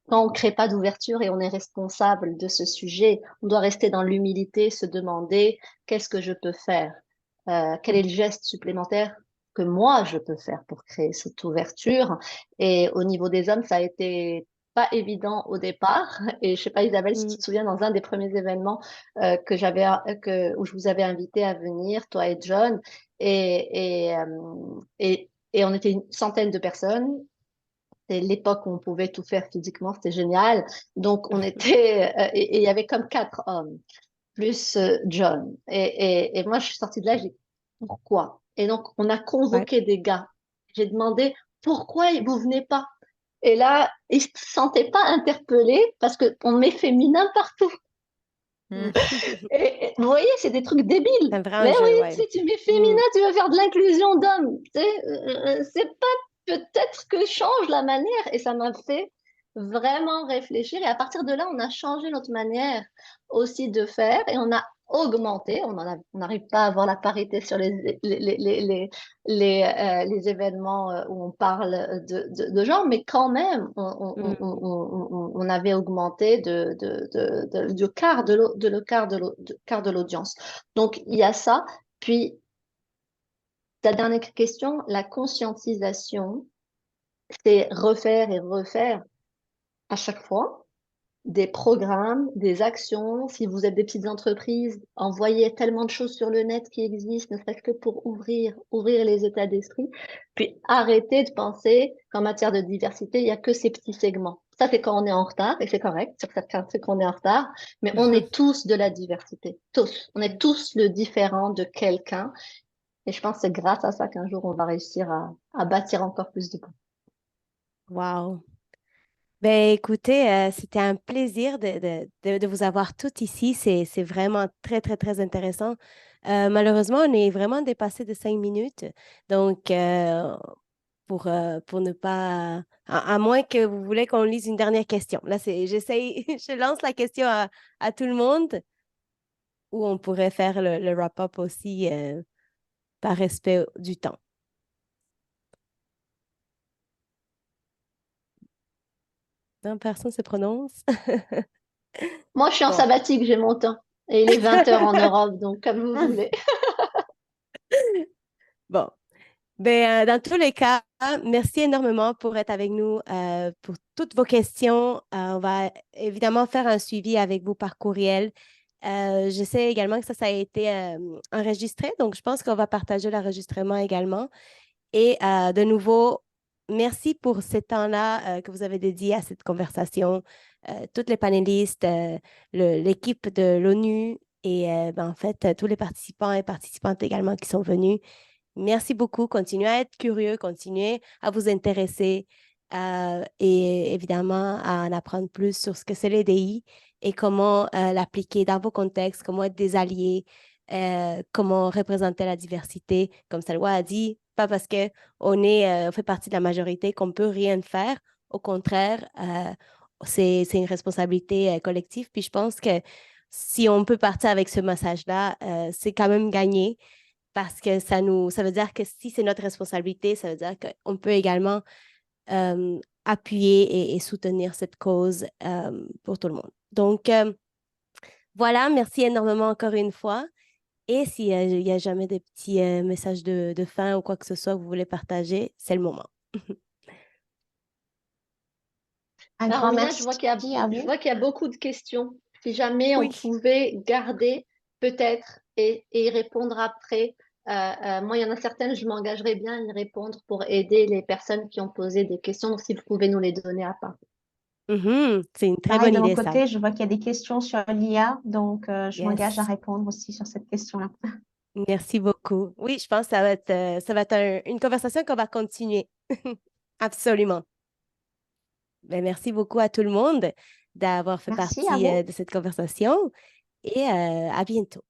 quand on ne crée pas d'ouverture et on est responsable de ce sujet, on doit rester dans l'humilité, se demander qu'est-ce que je peux faire, quel est le geste supplémentaire que moi je peux faire pour créer cette ouverture. Et au niveau des hommes, ça a été pas évident au départ. Et je sais pas, Isabelle, si tu te souviens, dans un des premiers événements où je vous avais invité à venir, toi et John, et on était une centaine de personnes. C'était l'époque où on pouvait tout faire physiquement, c'était génial. Donc, on était, et il y avait comme 4 hommes, plus John. Et moi, je suis sortie de là, j'ai dit, pourquoi? Et donc, on a Ouais. convoqué des gars. J'ai demandé, pourquoi vous venez pas? Et là, ils ne se sentaient pas interpellés parce qu'on met féminin partout. Hmm. Et vous voyez, c'est des trucs débiles. C'est un vrai Mais enjeu, oui, ouais. si tu mets féminin, tu vas faire de l'inclusion d'hommes. C'est pas peut-être que change la manière. Et ça m'a fait vraiment réfléchir. Et à partir de là, on a changé notre manière aussi de faire et on a augmenté. On n'arrive pas à avoir la parité sur les événements où on parle de genre, mais quand même, Mhm. on avait augmenté du quart quart de l'audience. Donc, il y a ça. Puis, ta dernière question, la conscientisation, c'est refaire et refaire à chaque fois des programmes, des actions. Si vous êtes des petites entreprises, envoyez tellement de choses sur le net qui existent, ne serait-ce que pour ouvrir les états d'esprit. Puis arrêtez de penser qu'en matière de diversité, il n'y a que ces petits segments. Ça, c'est quand on est en retard, et c'est correct, sur certains, c'est qu'on est en retard, mais on est tous de la diversité, tous. On est tous le différent de quelqu'un, et je pense que c'est grâce à ça qu'un jour, on va réussir à bâtir encore plus de ponts. Wow. Ben, écoutez, c'était un plaisir de vous avoir toutes ici. C'est vraiment très, très, très intéressant. Malheureusement, on est vraiment dépassé de 5 minutes. Donc, pour ne pas... À moins que vous voulez qu'on lise une dernière question. Là, j'essaye, je lance la question à tout le monde ou on pourrait faire le wrap-up aussi par respect du temps. Non, personne ne se prononce. Moi, je suis en Bon. sabbatique, j'ai mon temps. Et il est 20 h en Europe, donc comme vous voulez. Bon. Ben, dans tous les cas, merci énormément pour être avec nous, pour toutes vos questions. On va évidemment faire un suivi avec vous par courriel. Je sais également que ça a été enregistré, donc je pense qu'on va partager l'enregistrement également. Et de nouveau, merci pour ce temps-là que vous avez dédié à cette conversation. Toutes les panélistes, l'équipe de l'ONU et ben, en fait, tous les participants et participantes également qui sont venus. Merci beaucoup. Continuez à être curieux, continuez à vous intéresser et évidemment à en apprendre plus sur ce que c'est l'EDI et comment l'appliquer dans vos contextes, comment être des alliés, comment représenter la diversité. Comme Salwa a dit, pas parce on fait partie de la majorité qu'on peut rien faire. Au contraire, c'est une responsabilité collective. Puis je pense que si on peut partir avec ce message-là, c'est quand même gagné parce que ça veut dire que si c'est notre responsabilité, ça veut dire qu'on peut également appuyer et soutenir cette cause pour tout le monde. Donc, voilà, merci énormément encore une fois. Et s'il y a jamais des petits messages de fin ou quoi que ce soit que vous voulez partager, c'est le moment. Un Alors, grand Amina, merci à je vous. vois qu'il y a beaucoup de questions. Si jamais on Oui. pouvait garder peut-être et y répondre après. Moi, il y en a certaines, je m'engagerais bien à y répondre pour aider les personnes qui ont posé des questions. Donc, si vous pouvez nous les donner à part. Mhm. C'est une très Pareil, bonne de mon idée, ça. côté, je vois qu'il y a des questions sur l'IA, donc je m'engage à Yes. répondre aussi sur cette question-là. Merci beaucoup. Oui, je pense que ça va être une conversation qu'on va continuer. Absolument. Ben, merci beaucoup à tout le monde d'avoir fait Merci à partie vous. de cette conversation. et à bientôt.